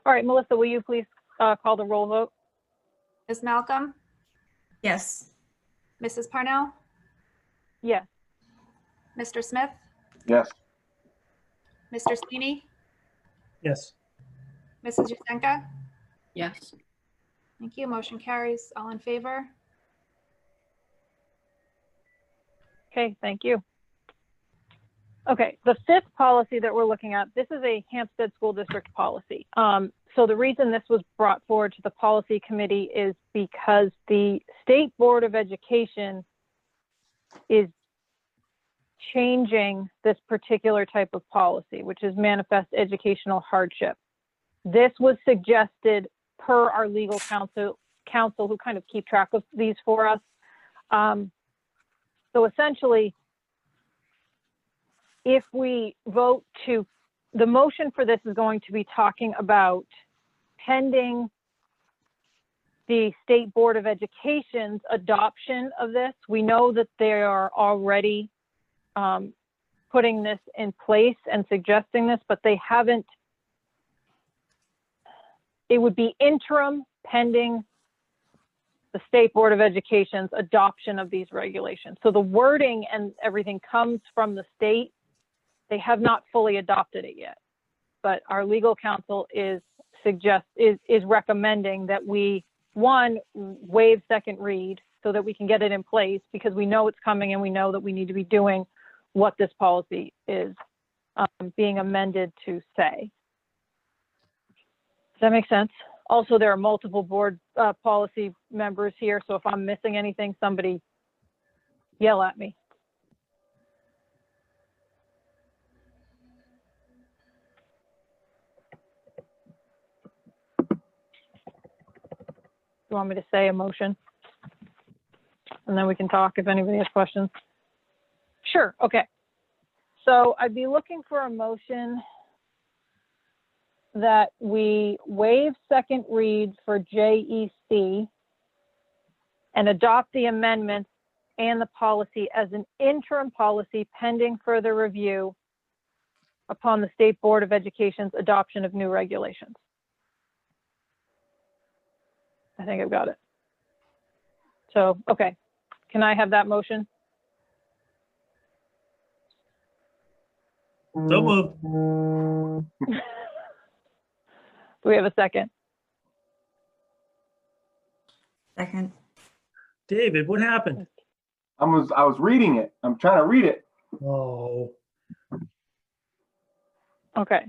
All right, Melissa, will you please call the roll vote? Ms. Malcolm, Yes. Mrs. Parnell, Yes. Mr. Smith, Yes. Mr. Sweeney, Yes. Mrs. Yusenka. Yes. Thank you. Motion carries. All in favor? Okay, thank you. Okay, the 5th policy that we're looking at, this is a Hampstead School District policy. So the reason this was brought forward to the policy committee is because the State Board of Education is changing this particular type of policy, which is manifest educational hardship. This was suggested per our legal counsel who kind of keep track of these for us. So essentially, if we vote to, the motion for this is going to be talking about pending the State Board of Education's adoption of this. We know that they are already putting this in place and suggesting this, but they haven't. It would be interim pending the State Board of Education's adoption of these regulations. So the wording and everything comes from the state. They have not fully adopted it yet, but our legal counsel is recommending that we, one, waive second read so that we can get it in place, because we know it's coming and we know that we need to be doing what this policy is being amended to say. Does that make sense? Also, there are multiple board policy members here, so if I'm missing anything, somebody yell at me. You want me to say a motion? And then we can talk if anybody has questions. Sure, okay. So I'd be looking for a motion that we waive second reads for JEC and adopt the amendments and the policy as an interim policy pending further review upon the State Board of Education's adoption of new regulations. I think I've got it. So, okay, can I have that motion? So moved. Do we have a second? Second. David, what happened? I was reading it. I'm trying to read it. Oh, Okay.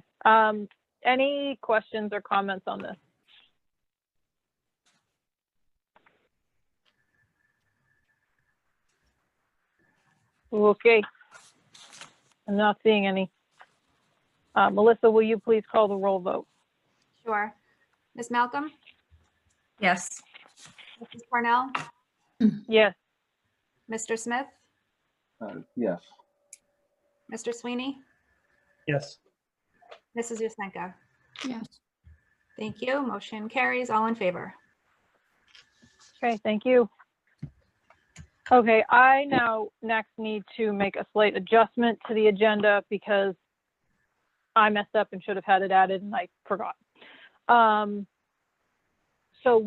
Any questions or comments on this? Okay. I'm not seeing any. Melissa, will you please call the roll vote? Sure. Ms. Malcolm, Yes. Mrs. Parnell, Yes. Mr. Smith, Yes. Mr. Sweeney, yes. Mrs. Yusenko. Yes. Thank you. Motion carries. All in favor. Okay, thank you. Okay, I now next need to make a slight adjustment to the agenda because I messed up and should have had it added and I forgot. So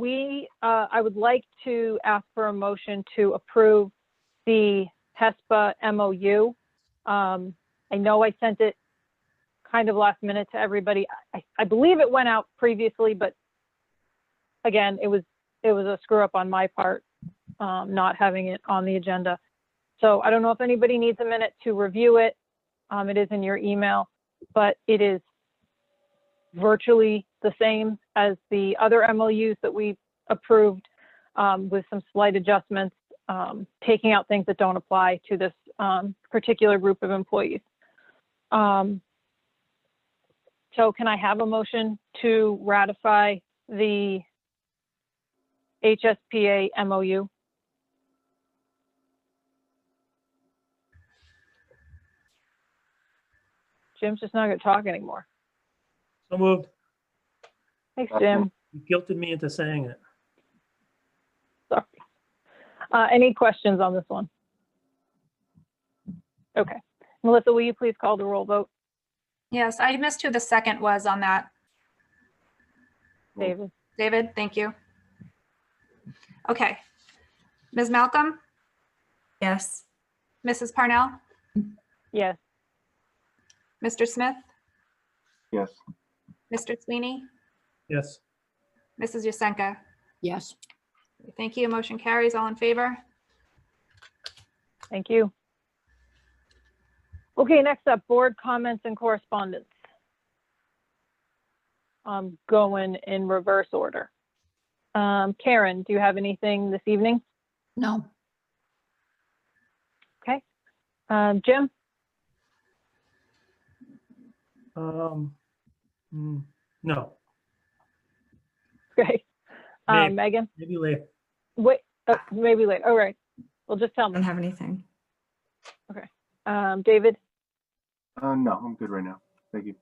I would like to ask for a motion to approve the Hsdsb MOU. I know I sent it kind of last minute to everybody. I believe it went out previously, but again, it was a screw up on my part, not having it on the agenda. So I don't know if anybody needs a minute to review it. It is in your email, but it is virtually the same as the other MOUs that we approved, with some slight adjustments, taking out things that don't apply to this particular group of employees. So can I have a motion to ratify the HSPA MOU? Jim's just not going to talk anymore. So moved. Thanks, Jim. You guilted me into saying it. Sorry. Any questions on this one? Okay. Melissa, will you please call the roll vote? Yes, I missed who the second was on that. David? David, thank you. Okay. Ms. Malcolm, Yes. Mrs. Parnell, Yes. Mr. Smith, Yes. Mr. Sweeney, Yes. Mrs. Yusenko. Yes. Thank you. Motion carries. All in favor. Thank you. Okay, next up, board comments and correspondence. Going in reverse order. Karen, do you have anything this evening? No. Okay. Jim? No, Great. Maybe. Megan? maybe later. Wait, maybe later. All right. Well, just tell I me. don't have anything. David? No, I'm good right now. Thank you.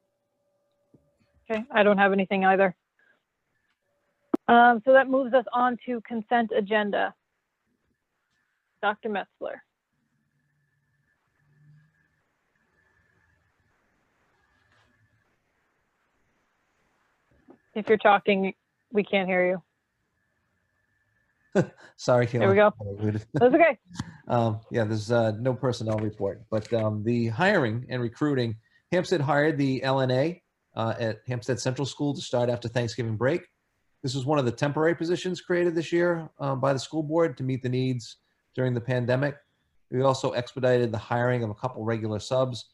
Okay, I don't have anything either. So that moves us on to consent agenda. Dr. Metzler. If you're talking, we can't hear you. Sorry, There we go. Keelan. That's okay. Yeah, there's no personnel report, but the hiring and recruiting, Hampstead hired the LNA at Hampstead Central School to start after Thanksgiving break. This was one of the temporary positions created this year by the school board to meet the needs during the pandemic. We also expedited the hiring of a couple regular subs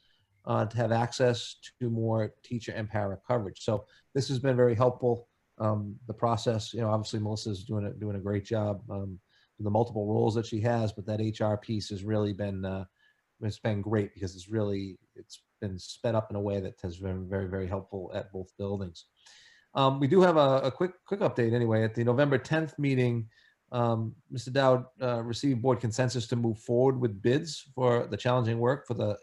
to have access to more teacher and para coverage. So this has been very helpful. The process, obviously Melissa's doing a great job with the multiple roles that she has, but that HR piece has really been it's been great because it's been sped up in a way that has been very, very helpful at both buildings. We do have a quick update anyway. At the November 10th meeting, Mr. Dowd received board consensus to move forward with bids for the challenging work for the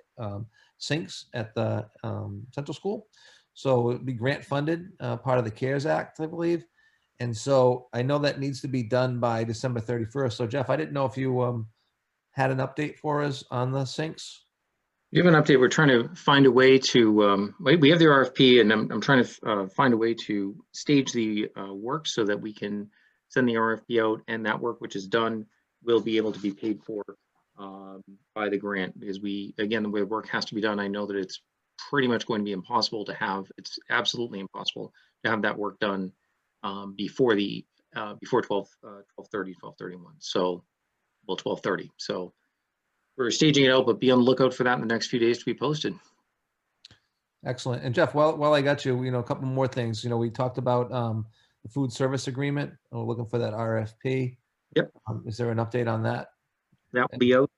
sinks at the central school. So it'd be grant funded, part of the CARES Act, I believe. And so I know that needs to be done by December 31st. So Jeff, I didn't know if you had an update for us on the sinks. We have an update. We're trying to find a way to, we have the RFP, and I'm trying to find a way to stage the work so that we can send the RFP out, and that work which is done will be able to be paid for by the grant, because again, the way the work has to be done, I know that it's pretty much going to be impossible to have, it's absolutely impossible to have that work done before 12:31. So, well, 12:30. So we're staging it out, but be on the lookout for that in the next few days to be posted. Excellent. And Jeff, while I got you, a couple more things. We talked about the food service agreement. We're looking for that RFP. Yep. Is there an update on that? That will be out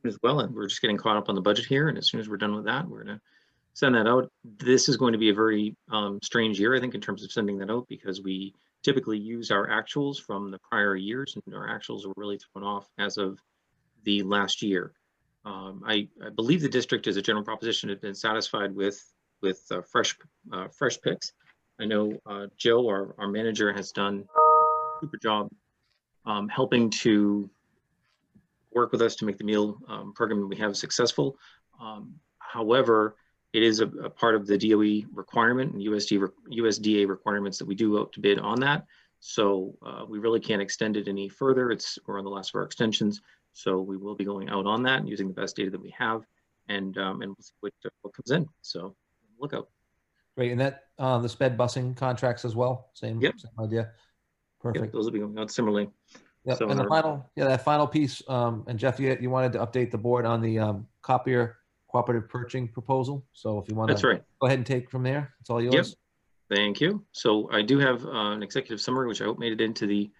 as well. And we're just getting caught up on the budget here. And as soon as we're done with that, we're going to send that out. This is going to be a very strange year, I think, in terms of sending that out, because we typically use our actuals from the prior years, and our actuals were really thrown off as of the last year. I believe the district, as a general proposition, has been satisfied with fresh picks. I know Joe, our manager, has done a super job helping to work with us to make the meal program that we have successful. However, it is a part of the DOE requirement and USDA requirements that we do out to bid on that. So we really can't extend it any further. We're on the last of our extensions. So we will be going out on that and using the best data that we have, and we'll see what comes in. So look out. Great. And that the SPED busing contracts as well. Same idea. Perfect. Yep, those will be going out similarly. Yep. So And that final piece, and Jeff, you wanted to update the board on the copier cooperative purchasing proposal. So if you want That's to right. go ahead and take from there, it's all yours. Yep. Thank you. So I do have an executive summary, which I hope made it into the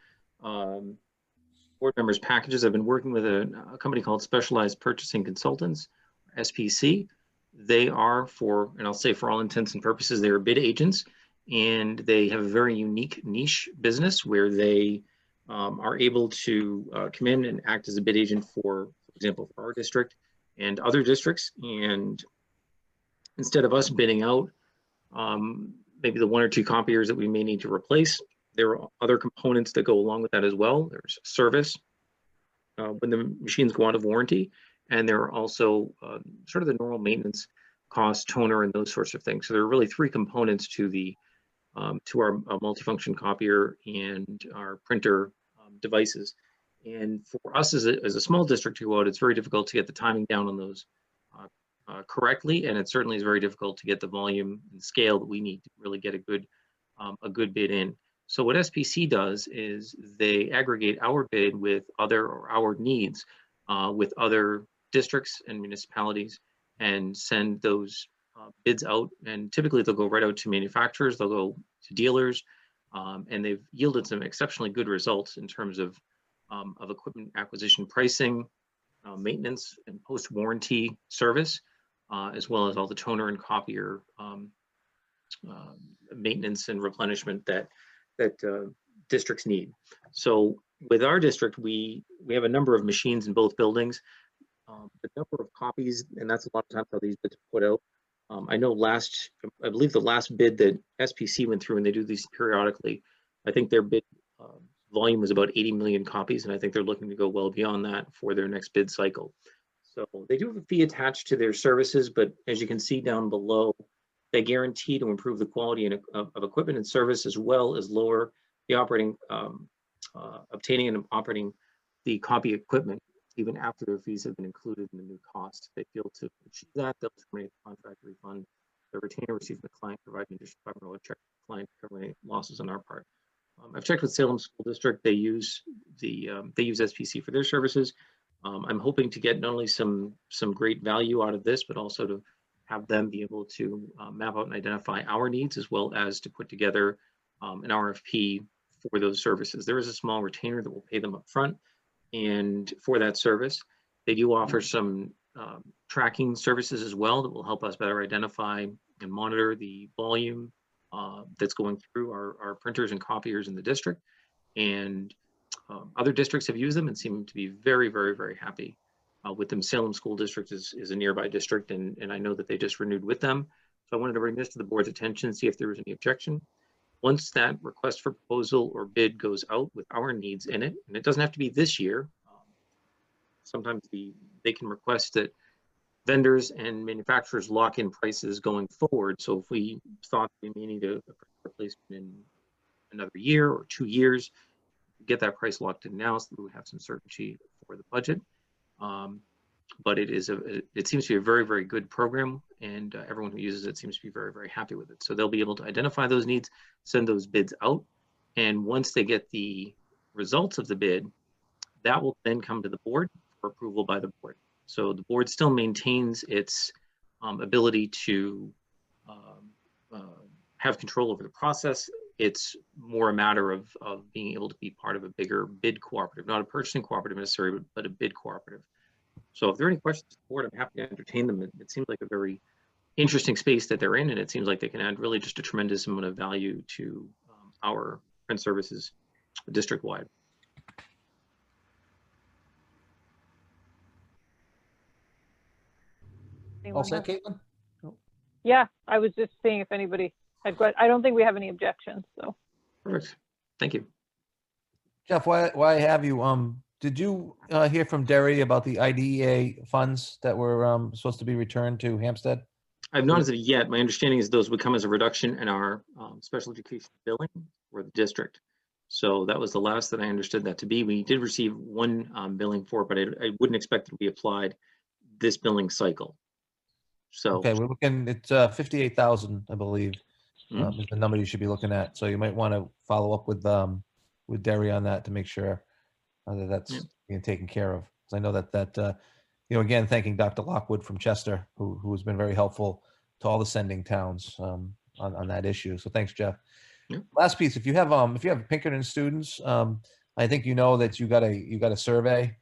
board members' packages. I've been working with a company called Specialized Purchasing Consultants, SPC. They are, and I'll say for all intents and purposes, they're bid agents, and they have a very unique niche business where they are able to come in and act as a bid agent for example, for our district and other districts. And instead of us bidding out maybe the one or two copiers that we may need to replace, there are other components that go along with that as well. There's service when the machines go out of warranty, and there are also sort of the normal maintenance costs, toner, and those sorts of things. So there are really three components to the to our multifunction copier and our printer devices. And for us as a small district to go out, it's very difficult to get the timing down on those correctly, and it certainly is very difficult to get the volume and scale that we need to really get a good bid in. So what SPC does is they aggregate our bid with our needs with other districts and municipalities, and send those bids out. And typically they'll go right out to manufacturers, they'll go to dealers, and they've yielded some exceptionally good results in terms of equipment acquisition pricing, maintenance and post-warranty service, as well as all the toner and copier maintenance and replenishment that districts need. So with our district, we have a number of machines in both buildings. The number of copies, and that's a lot of times how these bids are put out. I know I believe the last bid that SPC went through, and they do these periodically, I think their bid volume was about 80 million copies, and I think they're looking to go well beyond that for their next bid cycle. So they do have a fee attached to their services, but as you can see down below, they guarantee to improve the quality of equipment and service, as well as lower the obtaining and operating the copy equipment, even after their fees have been included in the new cost. They feel to achieve that, they'll terminate the contract, refund the retainer received from the client, providing additional $500 check to the client to cover any losses on our part. I've checked with Salem School District. They use SPC for their services. I'm hoping to get not only some great value out of this, but also to have them be able to map out and identify our needs, as well as to put together an RFP for those services. There is a small retainer that will pay them up front, and for that service, they do offer some tracking services as well that will help us better identify and monitor the volume that's going through our printers and copiers in the district. And other districts have used them and seem to be very, very, very happy with them. Salem School District is a nearby district, and I know that they just renewed with them. So I wanted to bring this to the board's attention, see if there was any objection. Once that request for proposal or bid goes out with our needs in it, and it doesn't have to be this year. Sometimes they can request that vendors and manufacturers lock in prices going forward. So if we thought we may need a replacement in another year or 2 years, get that price locked in now so that we have some certainty for the budget. But it seems to be a very, very good program, and everyone who uses it seems to be very, very happy with it. So they'll be able to identify those needs, send those bids out, and once they get the results of the bid, that will then come to the board for approval by the board. So the board still maintains its ability to have control over the process. It's more a matter of being able to be part of a bigger bid cooperative, not a purchasing cooperative necessarily, but a bid cooperative. So if there are any questions to the board, I'm happy to entertain them. It seems like a very interesting space that they're in, and it seems like they can add really just a tremendous amount of value to our print services district-wide. All set, Caitlin? Yeah, I was just seeing if anybody had questions. I don't think we have any objections, so. Perfect. Thank you. Jeff, why I have you, did you hear from Derry about the IDEA funds that were supposed to be returned to Hampstead? I've not as of yet. My understanding is those would come as a reduction in our special education billing for the district. So that was the last that I understood that to be. We did receive one billing for it, but I wouldn't expect it to be applied this billing cycle. So Okay, we're looking at 58,000, I believe, is the number you should be looking at. So you might want to follow up with Derry on that to make sure that that's being taken care of. Because I know that again, thanking Dr. Lockwood from Chester, who has been very helpful to all the sending towns on that issue. So thanks, Jeff. Yeah. Last piece, if you have Pinkerton students, I think you know that you got a survey.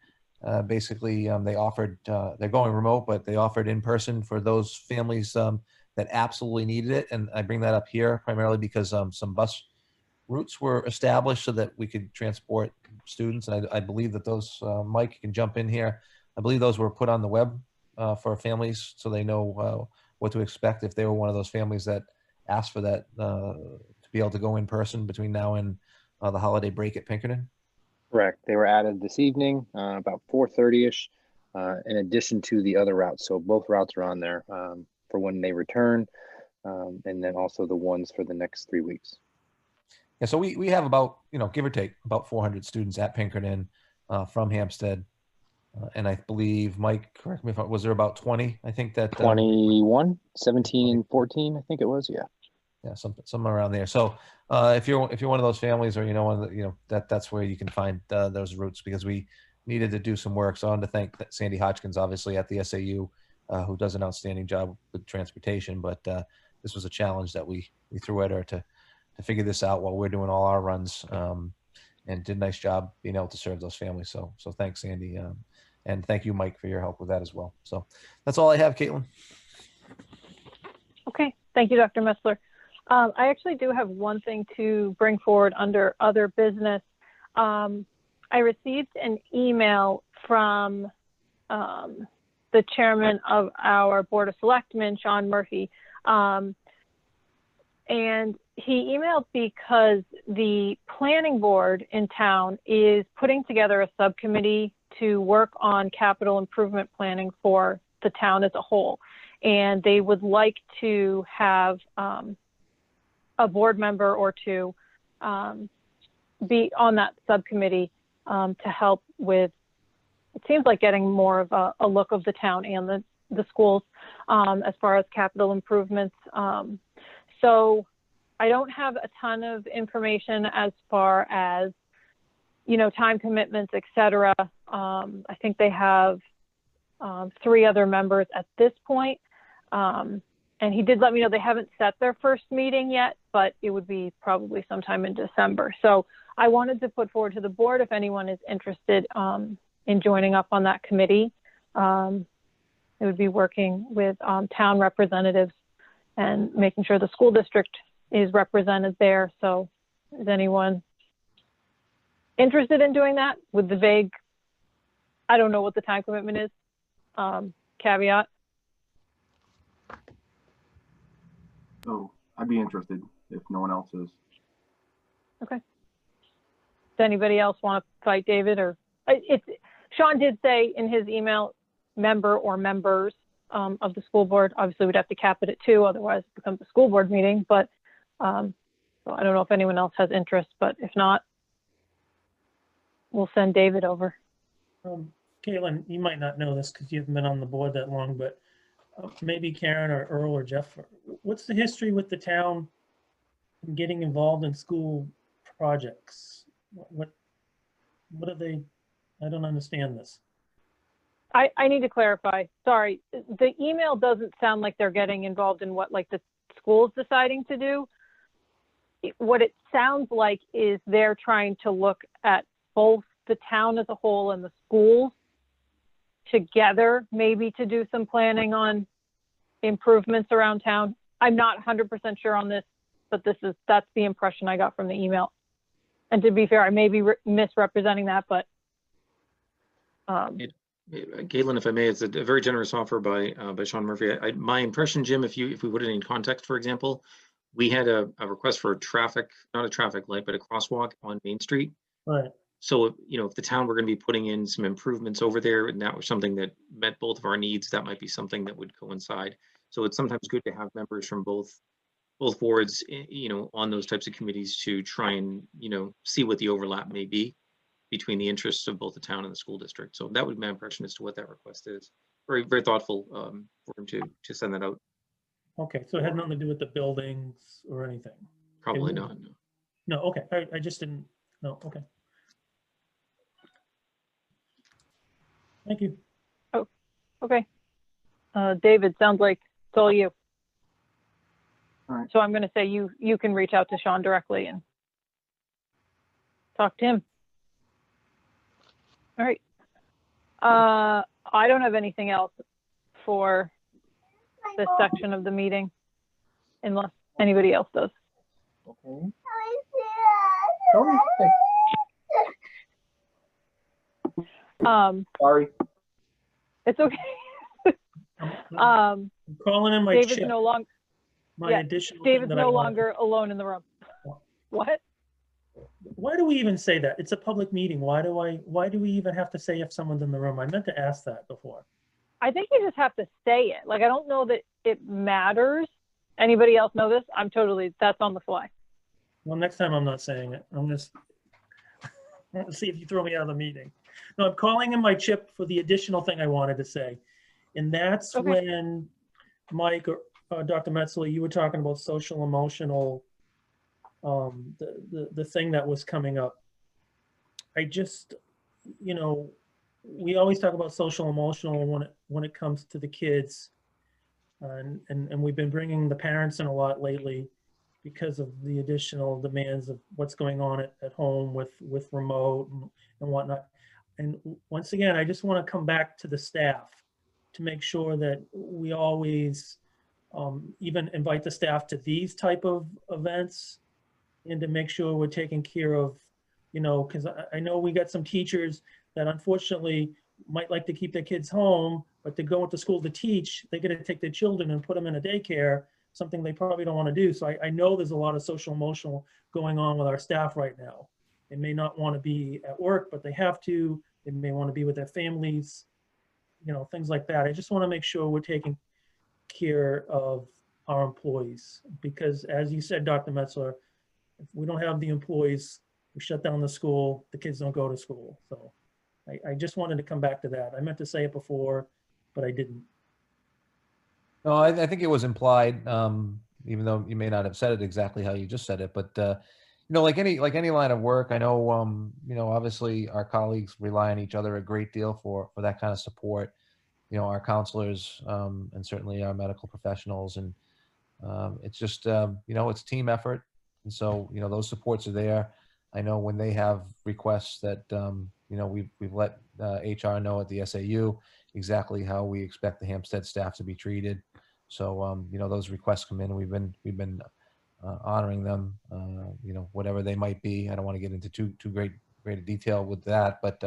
Basically, they offered, they're going remote, but they offered in person for those families that absolutely needed it. And I bring that up here primarily because some bus routes were established so that we could transport students. And I believe that those, Mike can jump in here. I believe those were put on the web for families so they know what to expect if they were one of those families that asked for that to be able to go in person between now and the holiday break at Pinkerton. Correct. They were added this evening, about 4:30ish, in addition to the other routes. So both routes are on there for when they return, and then also the ones for the next 3 weeks. Yeah, so we have about, give or take, about 400 students at Pinkerton from Hampstead. And I believe, Mike, correct me if was there about 20? I think that 21, 17, 14, I think it was. Yeah. Yeah, somewhere around there. So if you're one of those families, or that's where you can find those routes, because we needed to do some work. So I wanted to thank Sandy Hodgkins, obviously at the SAU, who does an outstanding job with transportation. But this was a challenge that we threw at her to figure this out while we're doing all our runs, and did a nice job being able to serve those families. So thanks, Sandy, and thank you, Mike, for your help with that as well. So that's all I have, Caitlin. Okay, thank you, Dr. Messler. I actually do have one thing to bring forward under other business. I received an email from the chairman of our Board of Selectmen, Sean Murphy, and he emailed because the planning board in town is putting together a subcommittee to work on capital improvement planning for the town as a whole. And they would like to have a board member or two be on that subcommittee to help with, it seems like getting more of a look of the town and the schools as far as capital improvements. So I don't have a ton of information as far as, time commitments, et cetera. I think they have 3 other members at this point. And he did let me know they haven't set their first meeting yet, but it would be probably sometime in December. So I wanted to put forward to the board if anyone is interested in joining up on that committee. It would be working with town representatives and making sure the school district is represented there. So is anyone interested in doing that with the vague, I don't know what the time commitment is, caveat? So I'd be interested if no one else is. Does anybody else want to fight David, or Sean did say in his email, member or members of the school board. Obviously, we'd have to cap it at 2, otherwise it becomes a school board meeting. But so I don't know if anyone else has interest, but if not, we'll send David over. Caitlin, you might not know this because you haven't been on the board that long, but maybe Karen or Earl or Jeff, what's the history with the town in getting involved in school projects? What are they? I don't understand this. I need to clarify. Sorry, the email doesn't sound like they're getting involved in what like the school's deciding to do. What it sounds like is they're trying to look at both the town as a whole and the schools together, maybe to do some planning on improvements around town. I'm not 100% sure on this, but that's the impression I got from the email. And to be fair, I may be misrepresenting that, but Caitlin, if I may, it's a very generous offer by Sean Murphy. My impression, Jim, if we put it in context, for example, we had a request for a traffic, not a traffic light, but a crosswalk on Main Street. Right. So, if the town were going to be putting in some improvements over there, and that was something that met both of our needs, that might be something that would coincide. So it's sometimes good to have members from both boards, on those types of committees to try and, see what the overlap may be between the interests of both the town and the school district. So that would be my impression as to what that request is. Very, very thoughtful for him to send that out. Okay, so it had nothing to do with the buildings or anything? Probably not, no. No, okay, I just didn't know, okay. Thank you. oh, okay. David, sounds like it's all you. All right. So I'm going to say you can reach out to Sean directly and talk to him. All right. I don't have anything else for this section of the meeting, unless anybody else does. Okay. Sorry. It's okay. I'm calling in my David's chip, no longer my additional thing David's that I no wanted. longer alone in the room. What? Why do we even say that? It's a public meeting. Why do we even have to say if someone's in the room? I meant to ask that before. I think you just have to say it. Like, I don't know that it matters. Anybody else know this? That's on the fly. Well, next time I'm not saying it. I'm just see if you throw me out of the meeting. No, I'm calling in my chip for the additional thing I wanted to say. And that's Okay. when Mike or Dr. Metzler, you were talking about social emotional, the thing that was coming up. I just, we always talk about social emotional when it comes to the kids. And we've been bringing the parents in a lot lately because of the additional demands of what's going on at home with remote and whatnot. And once again, I just want to come back to the staff to make sure that we always even invite the staff to these type of events and to make sure we're taking care of, because I know we got some teachers that unfortunately might like to keep their kids home, but to go into school to teach, they got to take their children and put them in a daycare, something they probably don't want to do. So I know there's a lot of social emotional going on with our staff right now. They may not want to be at work, but they have to. They may want to be with their families, things like that. I just want to make sure we're taking care of our employees because, as you said, Dr. Metzler, if we don't have the employees, we shut down the school, the kids don't go to school. So I just wanted to come back to that. I meant to say it before, but I didn't. No, I think it was implied, even though you may not have said it exactly how you just said it. But like any line of work, I know obviously our colleagues rely on each other a great deal for that kind of support. Our counselors and certainly our medical professionals, and it's just it's a team effort, and so those supports are there. I know when they have requests that we've let HR know at the SAU exactly how we expect the Hampstead staff to be treated. So those requests come in, and we've been honoring them, whatever they might be. I don't want to get into too great a detail with that, but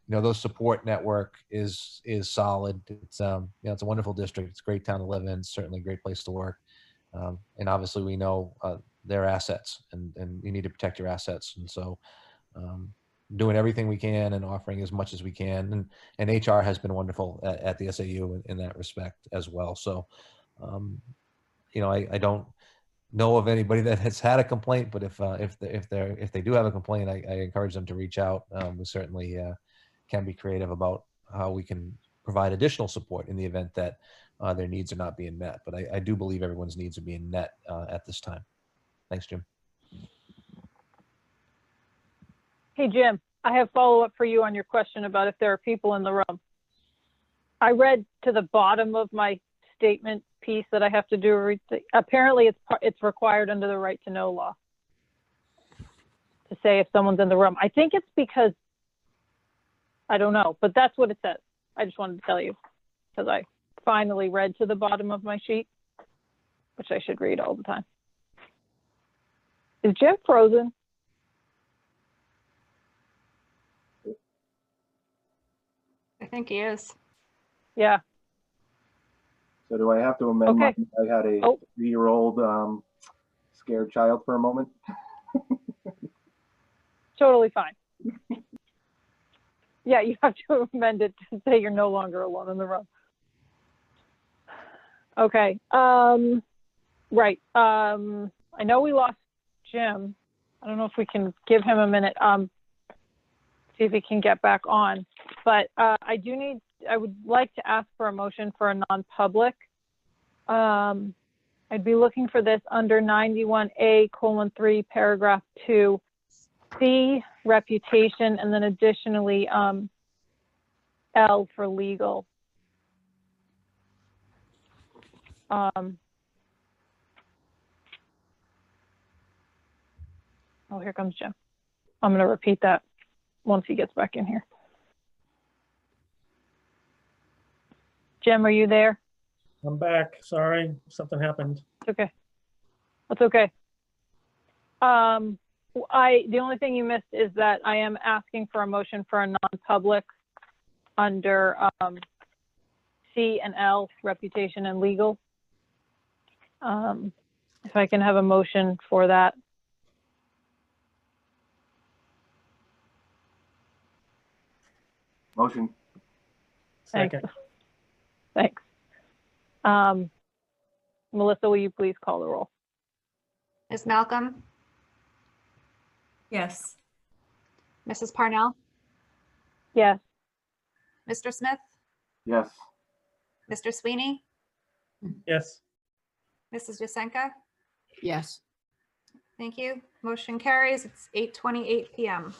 those support network is solid. It's it's a wonderful district. It's a great town to live in. It's certainly a great place to work. And obviously we know their assets, and you need to protect your assets. And so doing everything we can and offering as much as we can. And HR has been wonderful at the SAU in that respect as well. So, I don't know of anybody that has had a complaint, but if they do have a complaint, I encourage them to reach out. We certainly can be creative about how we can provide additional support in the event that their needs are not being met. But I do believe everyone's needs are being met at this time. Thanks, Jim. Hey, Jim, I have follow-up for you on your question about if there are people in the room. I read to the bottom of my statement piece that I have to do. Apparently it's required under the right to know law to say if someone's in the room. I think it's because, I don't know, but that's what it says. I just wanted to tell you because I finally read to the bottom of my sheet, which I should read all the time. Is Jim frozen? I think he is. Yeah. So do I have to amend Okay. I had a Oh. 3-year-old scared child for a moment. Totally fine. Yeah, you have to amend it to say you're no longer alone in the room. Okay. Right. I know we lost Jim. I don't know if we can give him a minute. See if he can get back on. But I would like to ask for a motion for a non-public. I'd be looking for this under 91A:3, paragraph 2, C, reputation, and then additionally L for legal. Oh, here comes Jim. I'm going to repeat that once he gets back in here. Jim, are you there? I'm back. Sorry, something happened. It's okay. That's okay. The only thing you missed is that I am asking for a motion for a non-public under C and L, reputation and legal. If I can have a motion for that. Motion. Second. Thanks. Melissa, will you please call the roll? Ms. Malcolm, Yes. Mrs. Parnell, Yes. Mr. Smith, Yes. Mr. Sweeney, Yes. Mrs. Jasenka. Yes. Thank you. Motion carries. It's 8:28 p.m.